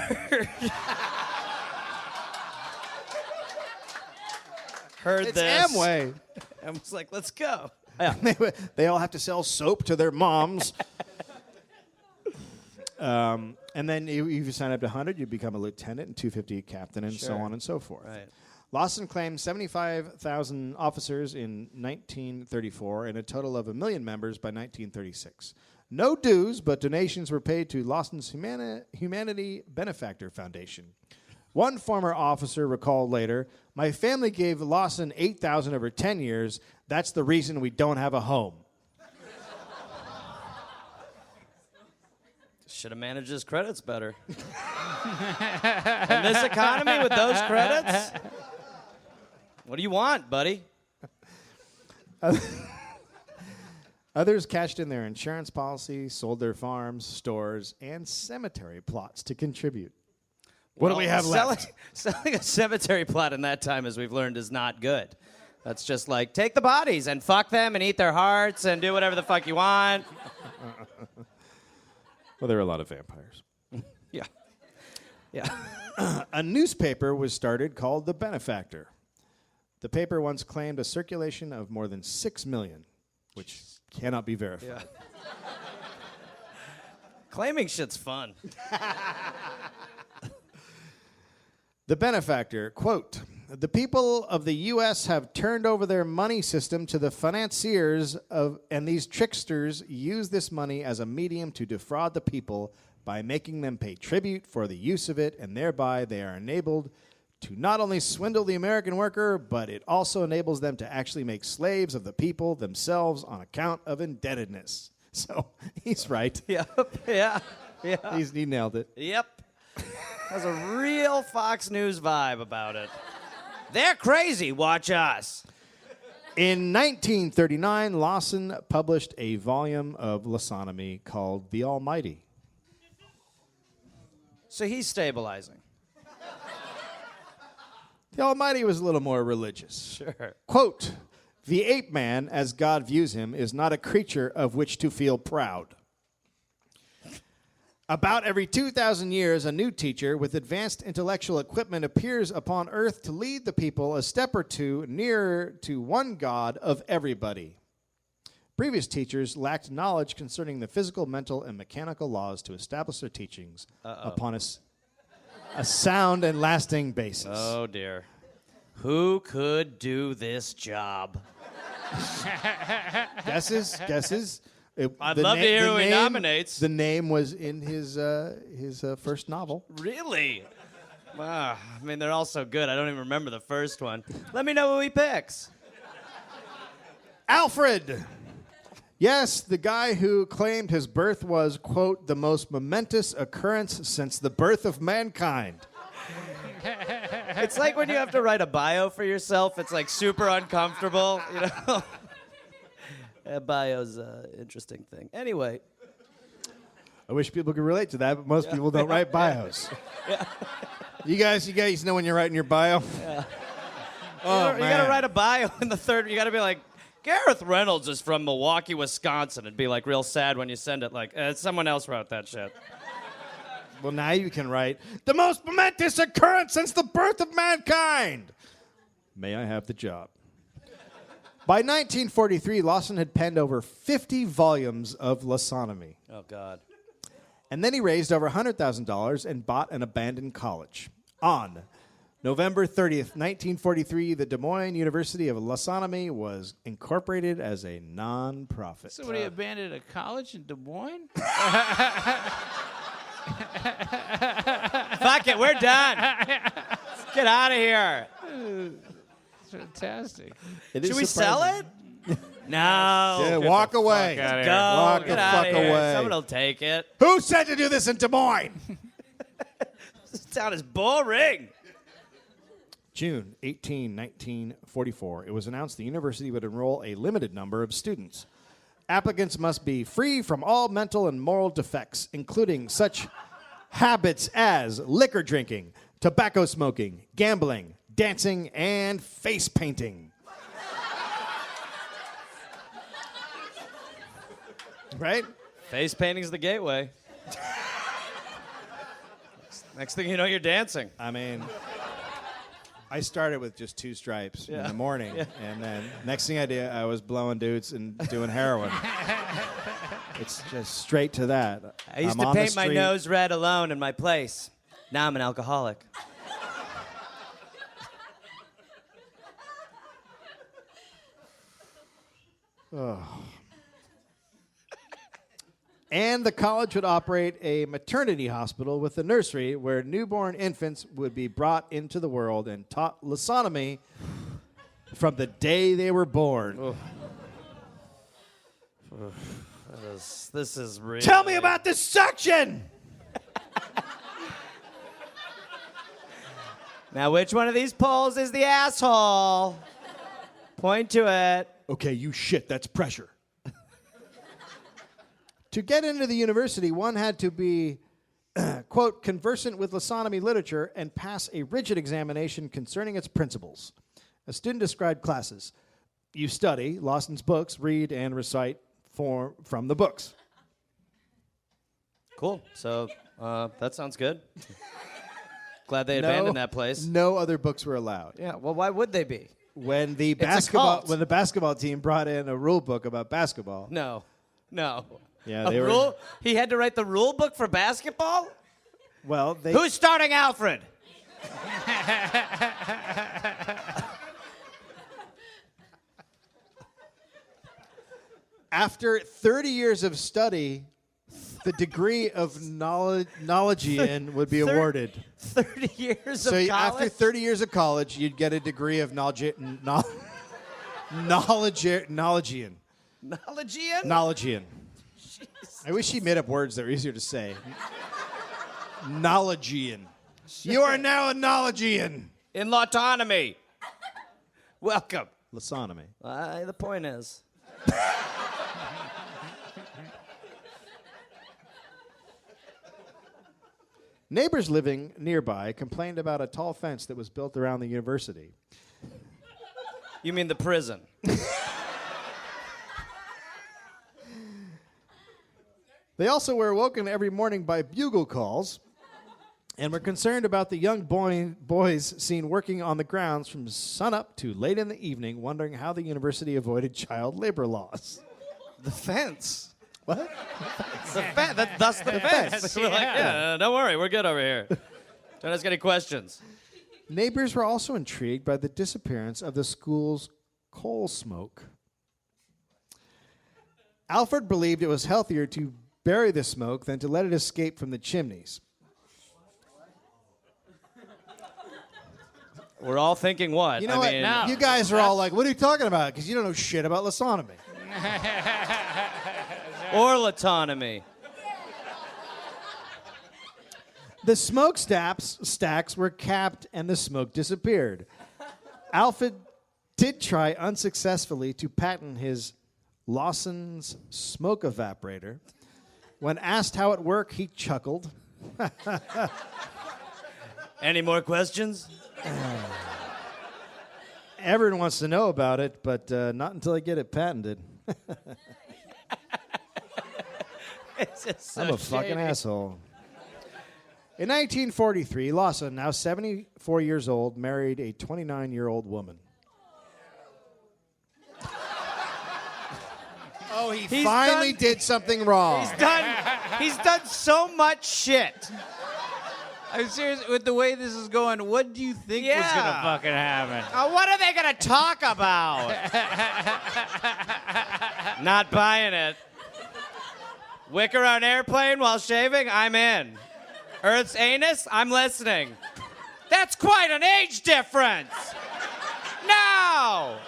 heard It's this. Amway. And was like, let's go. They all have to sell soap to their moms. And then if you sign up to 100, you become a lieutenant, and 250 a captain, and so Sure. on and so forth. Right. Lawson claimed 75,000 officers in 1934 and a total of 1 million members by 1936. No dues, but donations were paid to Lawson's Humanity Benefactor Foundation. One former officer recalled later, "My family gave Lawson $8,000 over 10 years. That's the reason we don't have a home." Should have managed his credits better. In this economy with those credits? What do you want, buddy? Others cashed in their insurance policies, sold their farms, stores, and cemetery plots to contribute. What do we have left? Selling a cemetery plot in that time, as we've learned, is not good. That's just like, take the bodies and fuck them and eat their hearts and do whatever the fuck you want. Well, there are a lot of vampires. Yeah. Yeah. A newspaper was started called The Benefactor. The paper once claimed a circulation of more than 6 million, which cannot be verified. Yeah. Claiming shit's fun. The Benefactor, quote, "The people of the U.S. have turned over their money system to the financiers and these tricksters use this money as a medium to defraud the people by making them pay tribute for the use of it, and thereby they are enabled to not only swindle the American worker, but it also enables them to actually make slaves of the people themselves on account of indebtedness. So he's right. Yep. Yeah. Yeah. He nailed it. Yep. Has a real Fox News vibe about it. They're crazy. Watch us. In 1939, Lawson published a volume of Lawsonomy called The Almighty. So he's stabilizing. The Almighty was a little more religious. Sure. Quote, "The ape man, as God views him, is not a creature of which to feel proud. About every 2,000 years, a new teacher with advanced intellectual equipment appears upon earth to lead the people a step or two nearer to one God of everybody. Previous teachers lacked knowledge concerning the physical, mental, and mechanical laws to establish their teachings upon a sound and lasting basis." Oh, dear. Who could do this job? Guesses? I'd love to hear who he nominates. The name was in his first novel. Really? Wow. I mean, they're all so good. I don't even remember the first one. Let me know who he picks. Alfred! Yes, the guy who claimed his birth was, quote, "the most momentous occurrence since the birth of mankind." It's like when you have to write a bio for yourself. It's like super uncomfortable, you know? A bio's an interesting thing. Anyway. I wish people could relate to that, but most people don't write bios. Yeah. You guys know when you're writing your bio? Yeah. Oh, you gotta write a bio in the third. You gotta be like, Gareth Reynolds is from Milwaukee, Wisconsin. It'd be like real sad when you send it like, someone else wrote that shit. Well, now you can write, "the most momentous occurrence since the birth of mankind." May I have the job? By 1943, Lawson had penned over 50 volumes of Lawsonomy. Oh, God. And then he raised over $100,000 and bought an abandoned college. On November 30th, 1943, the Des Moines University of Lawsonomy was incorporated as a non-profit. Somebody abandoned a college in Des Moines? Fuck it, we're done. Let's get out of here. Fantastic. Should we sell it? No. Yeah, walk away. Go. Walk the Get fuck out of here. away. Someone will take it. Who said to do this in Des Moines? This town is boring. June 18, 1944, it was announced the university would enroll a limited number of students. Applicants must be free from all mental and moral defects, including such habits as liquor drinking, tobacco smoking, gambling, dancing, and face painting. Right? Face painting's the gateway. Next thing you know, you're dancing. I mean, I started with just 2 stripes in the morning, and then next thing I did, I was blowing dudes and doing heroin. It's just straight to that. I used to paint my nose red alone in my place. Now I'm an alcoholic. And the college would operate a maternity hospital with a nursery where newborn infants would be brought into the world and taught Lawsonomy from the day they were born. This is really... Tell me about this section! Now, which one of these poles is the asshole? Point to it. Okay, you shit, that's pressure. To get into the university, one had to be, quote, conversant with Lawsonomy literature and pass a rigid examination concerning its principles. A student described classes. You study Lawson's books, read and recite from the books. Cool. So that sounds good. Glad they abandoned that place. No other books were allowed. Yeah, well, why would they be? When the cult. basketball team brought in a rule book about basketball. No. Yeah, they were. He had to write the rule book for basketball? Well, Who's starting Alfred? After 30 years of study, the degree of knowledgean would be awarded. 30 years So of college? after 30 years of college, you'd get a degree of knowledgean. Knowledgean? Knowledgean. I wish he made up words that were easier to say. Knowledgean. You are now a knowledgean. In Lawsonomy. Welcome. Lawsonomy. The point is. Neighbors living nearby complained about a tall fence that was built around the university. You mean the prison? They also were awoken every morning by bugle calls and were concerned about the young boys seen working on the grounds from sunup to late in the evening, wondering how the university avoided child labor laws. The fence. What? The fence. That's the fence. We're like, yeah, don't worry, we're good over here. Don't ask any questions. Neighbors were also intrigued by the disappearance of the school's coal smoke. Alfred believed it was healthier to bury the smoke than to let it escape from the chimneys. We're all thinking what? You know what? no. You guys are all like, what are you talking about? Because you don't know shit about Lawsonomy. Or Lawsonomy. The smoke stacks were capped and the smoke disappeared. Alfred did try unsuccessfully to patent his Lawson's smoke evaporator. When asked how it worked, he chuckled. Any more questions? Everyone wants to know about it, but not until I get it patented. It's just so I'm a fucking shady. asshole. In 1943, Lawson, now 74 years old, married a 29-year-old woman. Oh, he finally did something wrong. He's done so much shit. I'm serious. With the way this is going, what do you think was Yeah. gonna fucking happen? What are they gonna talk about? Not buying it. Wicker on airplane while shaving? I'm in. Earth's anus? I'm listening. That's quite an age difference. No.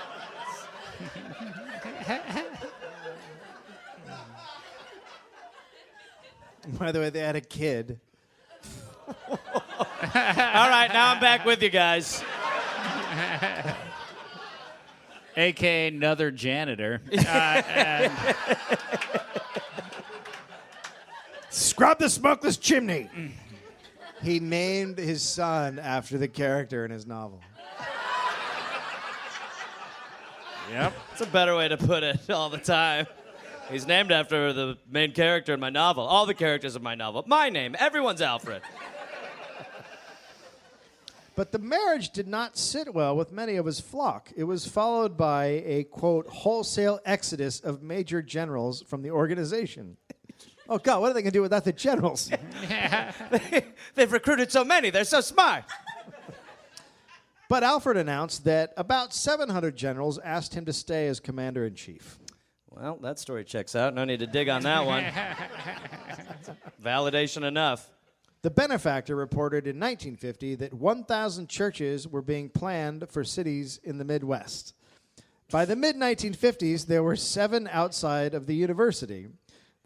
By the way, they had a kid. All right, now I'm back with you guys. AKA another janitor. Scrub the smokeless chimney. He named his son after the character in his novel. Yep. It's a better way to put it all the time. He's named after the main character in my novel. All the characters in my novel. My name. Everyone's Alfred. But the marriage did not sit well with many of his flock. It was followed by a, quote, wholesale exodus of major generals from the organization. Oh, God, what are they going to do without the generals? They've recruited so many. They're so smart. But Alfred announced that about 700 generals asked him to stay as commander-in-chief. Well, that story checks out. No need to dig on that one. Validation enough. The benefactor reported in 1950 that 1,000 churches were being planned for cities in the Midwest. By the mid-1950s, there were 7 outside of the university.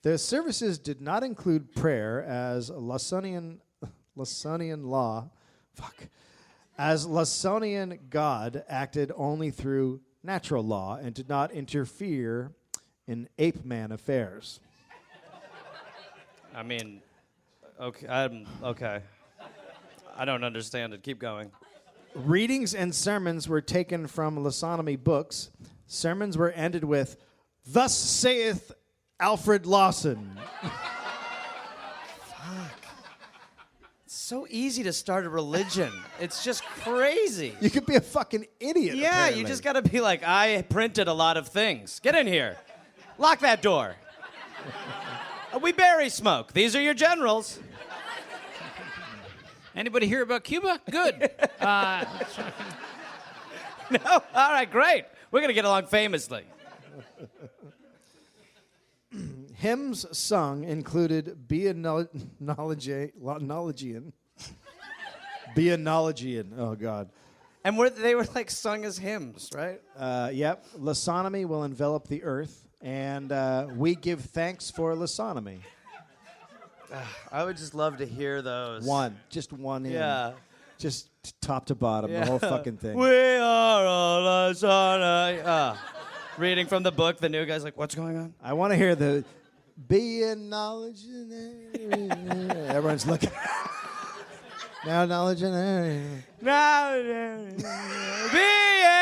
The services did not include prayer as Lawsonian God acted only through natural law and did not interfere in ape man affairs. I mean, okay. Okay. I don't understand it. Keep going. Readings and sermons were taken from Lawsonomy books. Sermons were ended with, "Thus saith Alfred Lawson." It's so easy to start a religion. It's just crazy. You could be a fucking idiot. Yeah, apparently. you just got to be like, I printed a lot of things. Get in here. Lock that door. We bury smoke. These are your generals. Anybody hear about Cuba? Good. No? All right, great. We're going to get along famously. Hymns sung included Be a Knowledgian. Be a Knowledgian. Oh, God. And they were like sung as hymns, right? Yep. Lawsonomy will envelop the earth, and we give thanks for Lawsonomy. I would just love to hear those. Just one in. Yeah. Just top to bottom, the whole fucking thing. We are all Lawsonomy. Reading from the book, the new guy's like, what's going on? I want to hear the Be a Knowledgian. Everyone's looking. Now Knowledgian. Now, be a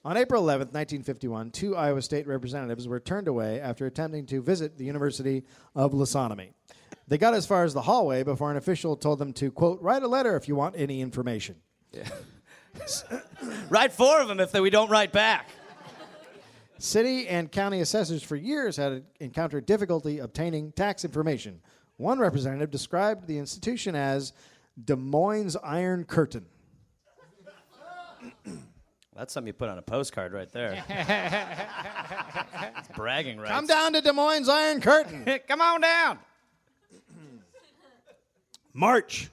On April 11th, 1951, 2 Iowa State representatives were turned away after attempting to visit the University of Lawsonomy. They got as far as the hallway before an official told them to, quote, write a letter if you want any information. Yeah. Write 4 of them if we don't write back. City and county assessors for years had encountered difficulty obtaining tax information. One representative described the institution as Des Moines Iron Curtain. That's something you put on a postcard right there. It's bragging rights. Come down to Des Moines Iron Curtain. Come on down. March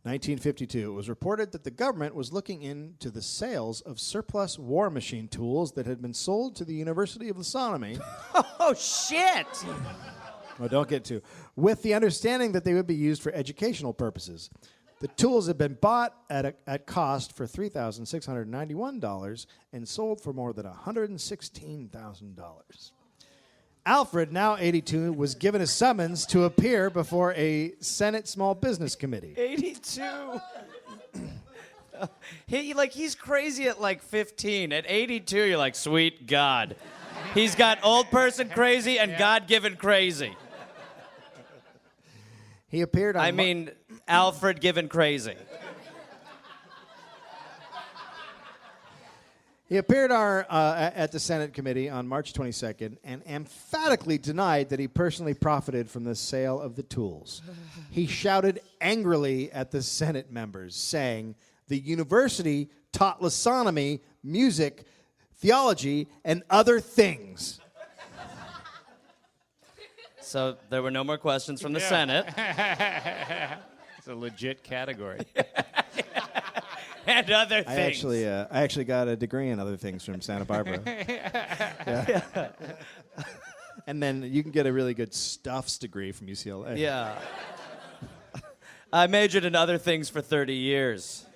1952. It was reported that the government was looking into the sales of surplus war machine tools that had been sold to the University of Lawsonomy. Oh, shit. Well, don't get to. With the understanding that they would be used for educational purposes. The tools had been bought at cost for $3,691 and sold for more than $116,000. Alfred, now 82, was given a summons to appear before a Senate Small Business Committee. 82. He's crazy at like 15. At 82, you're like, sweet God. He's got old person crazy and God-given crazy. He appeared on... Alfred given crazy. He appeared at the Senate committee on March 22nd and emphatically denied that he personally profited from the sale of the tools. He shouted angrily at the Senate members, saying, the university taught Lawsonomy, music, theology, and other things. So there were no more questions from the Senate. It's a legit category. And other things. I actually got a degree in other things from Santa Barbara. Yeah. And then you can get a really good stuffs degree from UCLA. Yeah. I majored in other things for 30 years.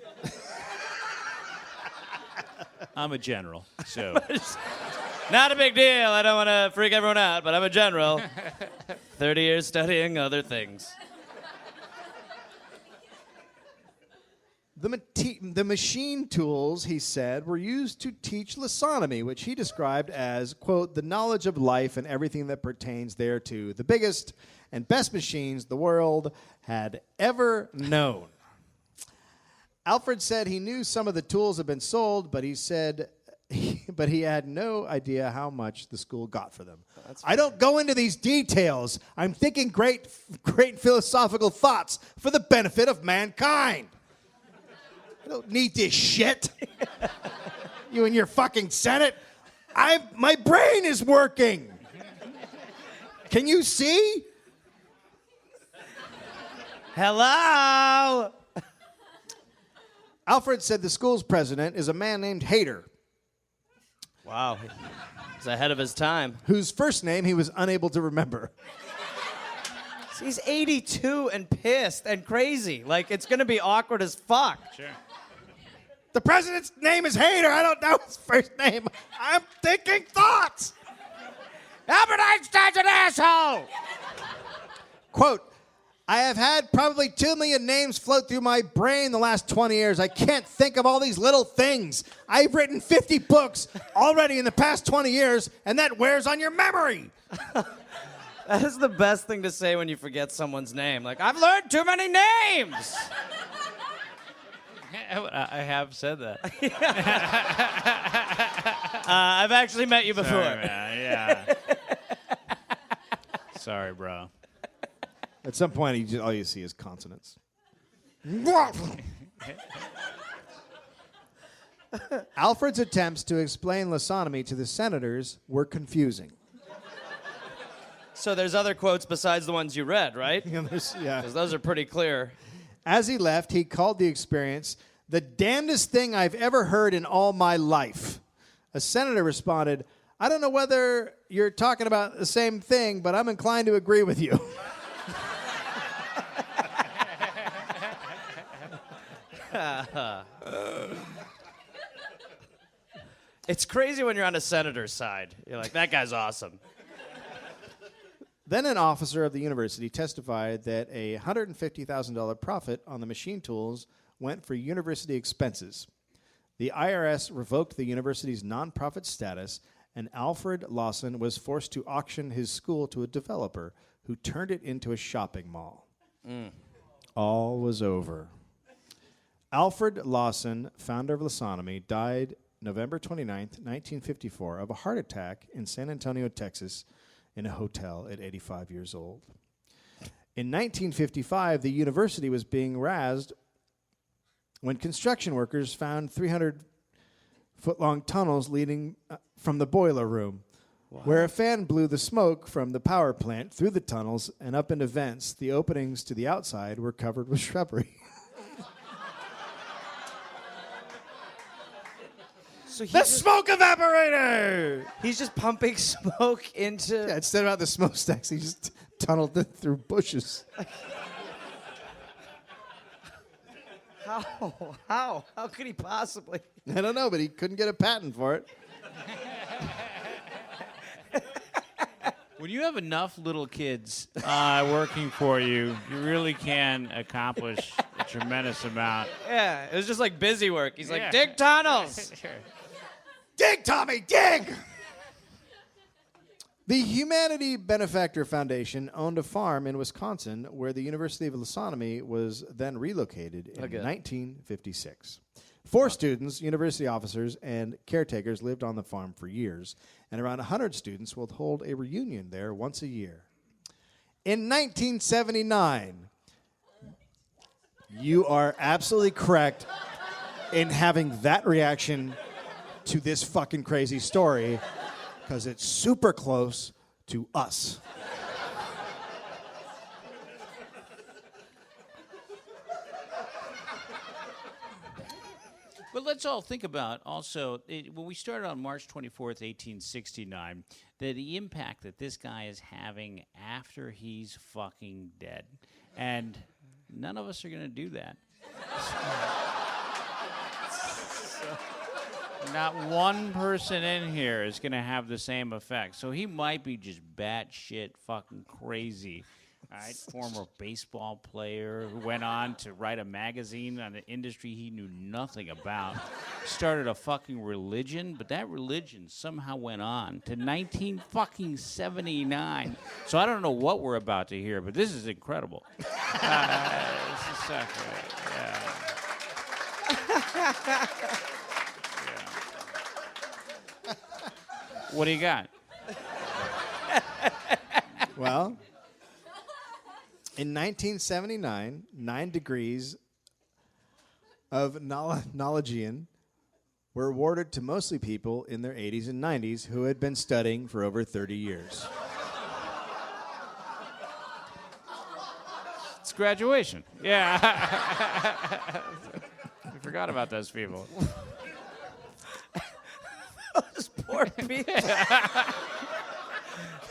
I'm a general, so. Not a big deal. I don't want to freak everyone out, but I'm a general. 30 years studying other things. The machine tools, he said, were used to teach Lawsonomy, which he described as, quote, the knowledge of life and everything that pertains thereto, the biggest and best machines the world had ever known. Alfred said he knew some of the tools had been sold, but he had no idea how much the school got for them. I don't go into these details. I'm thinking great philosophical thoughts for the benefit of mankind. I don't need this shit. You and your fucking Senate. My brain is working. Can you see? Hello? Alfred said the school's president is a man named Hader. Wow. He's ahead of his time. Whose first name he was unable to remember. He's 82 and pissed and crazy. Like, it's going to be awkward as fuck. Sure. The president's name is Hader. I don't know his first name. I'm thinking thoughts. Albert Einstein's an asshole! Quote, I have had probably 2 million names float through my brain the last 20 years. I can't think of all these little things. I've written 50 books already in the past 20 years, and that wears on your memory. That is the best thing to say when you forget someone's name. Like, I've learned too many names! I have said that. I've actually met you before. Sorry, man. Yeah. Sorry, bro. At some point, all you see is consonants. Alfred's attempts to explain Lawsonomy to the senators were confusing. So there's other quotes besides the ones you read, right? Yeah. Because those are pretty clear. As he left, he called the experience the damnedest thing I've ever heard in all my life. A senator responded, I don't know whether you're talking about the same thing, but I'm inclined to agree with you. It's crazy when you're on a senator's side. You're like, that guy's awesome. Then an officer of the university testified that a $150,000 profit on the machine tools went for university expenses. The IRS revoked the university's nonprofit status, and Alfred Lawson was forced to auction his school to a developer who turned it into a shopping mall. All was over. Alfred Lawson, founder of Lawsonomy, died November 29th, 1954, of a heart attack in San Antonio, Texas, in a hotel at 85 years old. In 1955, the university was being razed when construction workers found 300-foot-long tunnels leading from the boiler room, where a fan blew the smoke from the power plant through the tunnels and up into vents. The openings to the outside were covered with shrubbery. So The smoke evaporator! he's just pumping smoke into... Yeah, instead of out the smokestacks, he just tunneled it through bushes. How? How could he possibly? I don't know, but he couldn't get a patent for it. When you have enough little kids working for you, you really can accomplish a tremendous amount. Yeah, it was just like busy work. He's Yeah. like, dig tunnels. Sure. Dig, Tommy, dig! The Humanity Benefactor Foundation owned a farm in Wisconsin where the University of Lawsonomy was then relocated in 1956. 4 students, university officers, and caretakers lived on the farm for years, and around 100 students will hold a reunion there once a year. In 1979, you are absolutely correct in having that reaction to this fucking crazy story, because it's super close to us. But let's all think about also, when we started on March 24th, 1869, the impact that this guy is having after he's fucking dead. And none of us are going to do that. Not one person in here is going to have the same effect. So he might be just batshit fucking crazy. All right, former baseball player who went on to write a magazine on an industry he knew nothing about. Started a fucking religion, but that religion somehow went on to 1979. So I don't know what we're about to hear, but this is incredible. This is so great. Yeah. What do you got? Well, in 1979, 9 degrees of Knowledgean were awarded to mostly people in their 80s and 90s who had been studying for over 30 years. It's graduation. Yeah. We forgot about those people. Those poor people.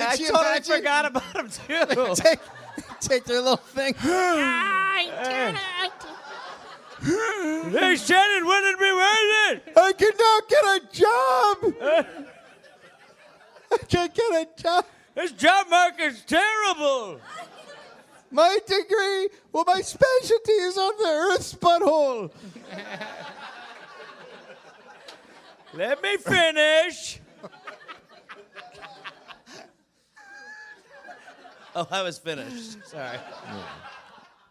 I you totally imagine? forgot about him, too. Take their little thing. Hey, Shannon, when did we win it? I cannot get a job. I can't get a job. This job market's terrible. My degree, well, my specialty is on the Earth's butthole. Let me finish. Oh, I was finished. Sorry.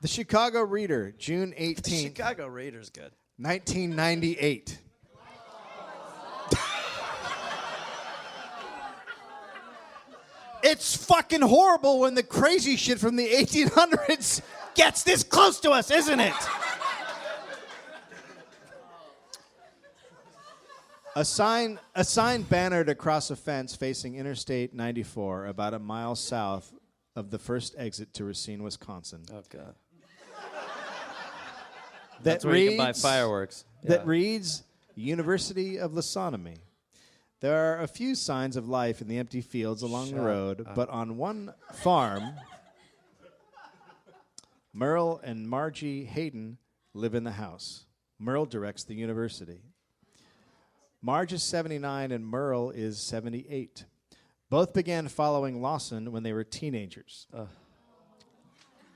The Chicago Reader, June 18th, Chicago Raiders good. 1998. It's fucking horrible when the crazy shit from the 1800s gets this close to us, isn't it? A sign bannered across a fence facing Interstate 94, about a mile south of the first exit to Racine, Wisconsin. Oh, God. That's where you can buy fireworks. That reads, University of Lawsonomy. There are a few signs of life in the empty fields along the road, but on one farm, Merle and Margie Hayden live in the house. Merle directs the university. Marge is 79 and Merle is 78. Both began following Lawson when they were teenagers.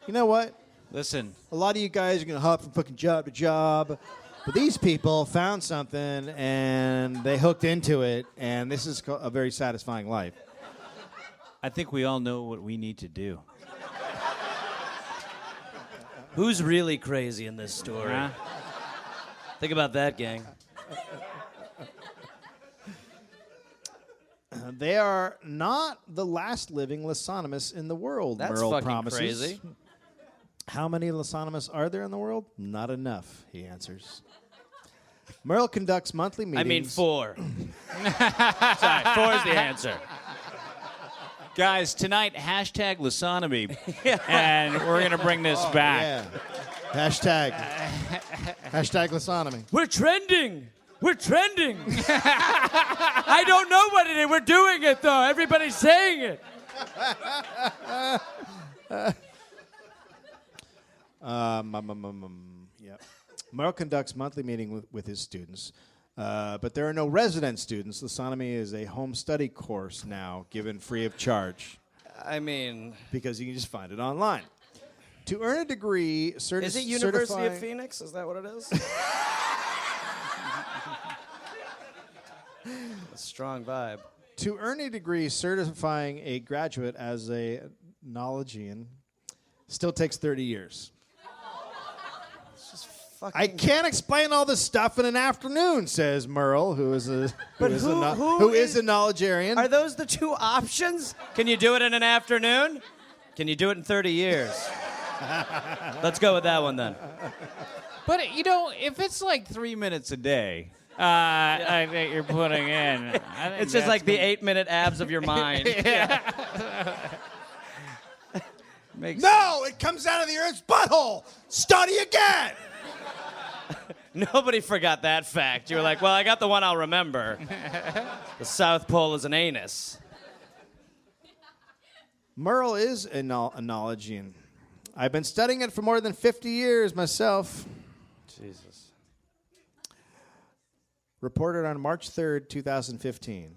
You know what? Listen, A lot of you guys are going to hop from fucking job to job. But these people found something and they hooked into it, and this is a very satisfying life. I think we all know what we need to do. Who's really crazy in this story? Huh? Think about that, gang. They are not the last living Lawsonomists in the world, That's Merle fucking promises. crazy. How many Lawsonomists are there in the world? Not enough, he answers. Merle conducts monthly meetings. I mean, 4. Sorry, 4 is the answer. Guys, tonight, hashtag Lawsonomy. And we're going to bring this back. Yeah. Hashtag Lawsonomy. We're trending. We're trending. I don't know what it is. We're doing it, though. Everybody's saying it. Yeah. Merle conducts monthly meeting with his students, but there are no resident students. Lawsonomy is a home study course now, given free of charge, I mean, because you can just find it online. To earn a degree, is it University certifying- of Phoenix? Is that what it is? A strong vibe. To earn a degree certifying a graduate as a knowledgean still takes 30 years. I can't explain all this stuff in an afternoon, says Merle, who is a But who who is a knowledgearian. Are those the 2 options? Can you do it in an afternoon? Can you do it in 30 years? Let's go with that one then. But, you know, if it's like 3 minutes a day, I think you're putting in. I think It's just like the gonna- 8-minute abs of your mind. Makes No, it comes out of the Earth's butthole. Study again. Nobody forgot that fact. You were like, well, I got the one I'll remember. The South Pole is an anus. Merle is a knowledgean. I've been studying it for more than 50 years myself. Jesus. Reported on March 3rd, 2015.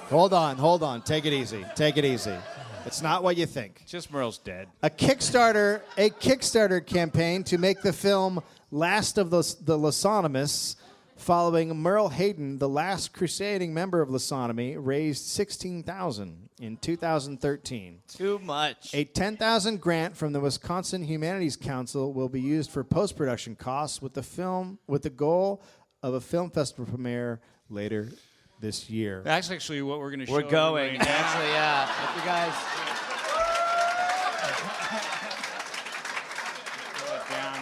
Hold on. Take it easy. It's not what you think. Just Merle's dead. A Kickstarter campaign to make the film Last of the Lawsonomists, following Merle Hayden, the last crusading member of Lawsonomy, raised $16,000 in 2013. Too much. A $10,000 grant from the Wisconsin Humanities Council will be used for post-production costs, with the goal of a film festival premiere later this year. That's actually what we're going to show. We're going. everybody now. Actually, yeah. If you guys. Slow it down.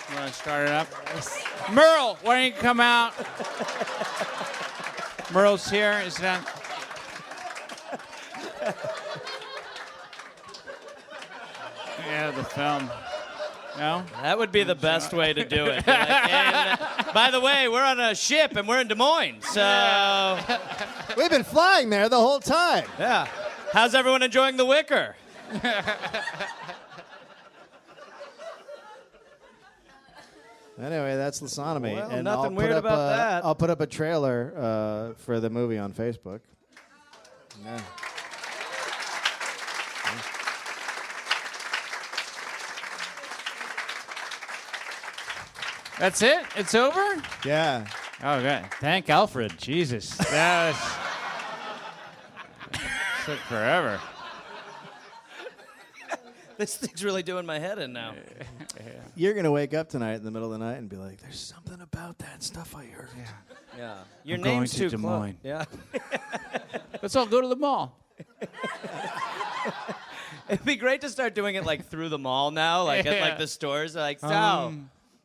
You want to start it up? Merle, why don't you come out? Merle's here. Is that? Yeah, the film. No? That would be the best way to do it. Be like, and, by the way, we're on a ship and we're in Des Moines. So, We've been flying there the whole time. yeah. How's everyone enjoying The Wicker? Anyway, that's Lawsonomy. Well, and nothing I'll put weird up about that. I'll put up a trailer for the movie on Facebook. Yeah. That's it? It's over? Yeah. Oh, good. Thank Alfred. Jesus. That was... took forever. This thing's really doing my head in now. You're going to wake up tonight in the middle of the night and be like, there's something about that stuff I heard. Yeah. Your I'm going name's to too Des close. Moines. Yeah. Let's all go to the mall. It'd be great to start doing it like through the mall now, like at like the stores. Like, so,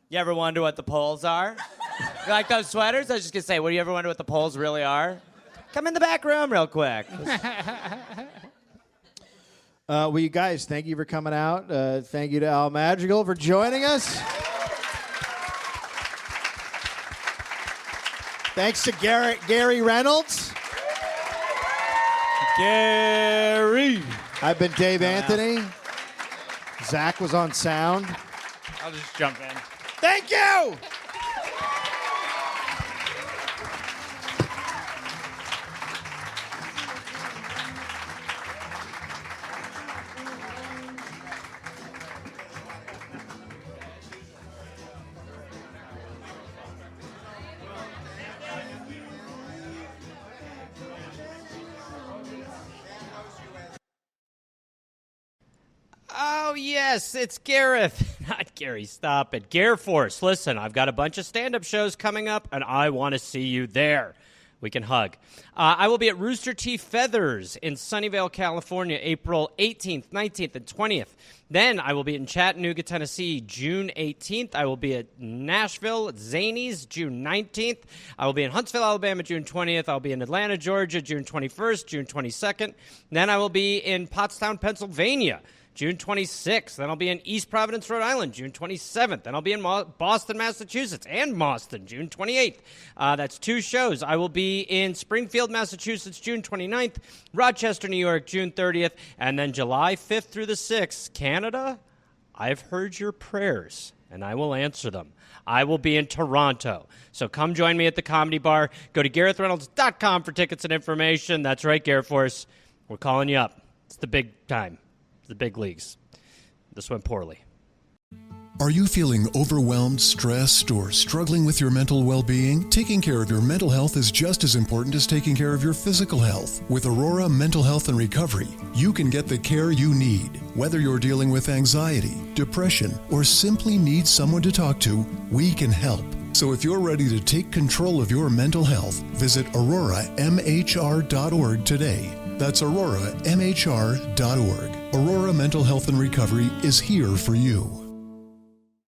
you ever wonder what the polls are? You like those sweaters? I was just gonna say, what do you ever wonder what the polls really are? Come in the back room real quick. Well, you guys, thank you for coming out. Thank you to Al Madrigal for joining us. Thanks to Gary Reynolds. Gary. I've been Dave Anthony. Zach was on sound. I'll just jump in. Thank you! Oh, yes, it's Gareth. Not Gary, stop it. Gare Force. Listen, I've got a bunch of stand-up shows coming up, and I want to see you there. We can hug. I will be at Rooster Teeth Feathers in Sunnyvale, California, April 18th, 19th, and 20th. Then I will be in Chattanooga, Tennessee, June 18th. I will be at Nashville, at Zanies, June 19th. I will be in Huntsville, Alabama, June 20th. I'll be in Atlanta, Georgia, June 21st, June 22nd. Then I will be in Pottstown, Pennsylvania, June 26th. Then I'll be in East Providence, Rhode Island, June 27th. Then I'll be in Boston, Massachusetts, and Boston, June 28th. That's 2 shows. I will be in Springfield, Massachusetts, June 29th, Rochester, New York, June 30th, and then July 5th through the 6th. Canada, I've heard your prayers, and I will answer them. I will be in Toronto. So come join me at the Comedy Bar. Go to GarethReynolds.com for tickets and information. That's right, Gare Force. We're calling you up. It's the big time. The big leagues. This went poorly. Are you feeling overwhelmed, stressed, or struggling with your mental well-being? Taking care of your mental health is just as important as taking care of your physical health. With Aurora Mental Health and Recovery, you can get the care you need. Whether you're dealing with anxiety, depression, or simply need someone to talk to, we can help. So if you're ready to take control of your mental health, visit auroramhr.org today. That's auroramhr.org. Aurora Mental Health and Recovery is here for you.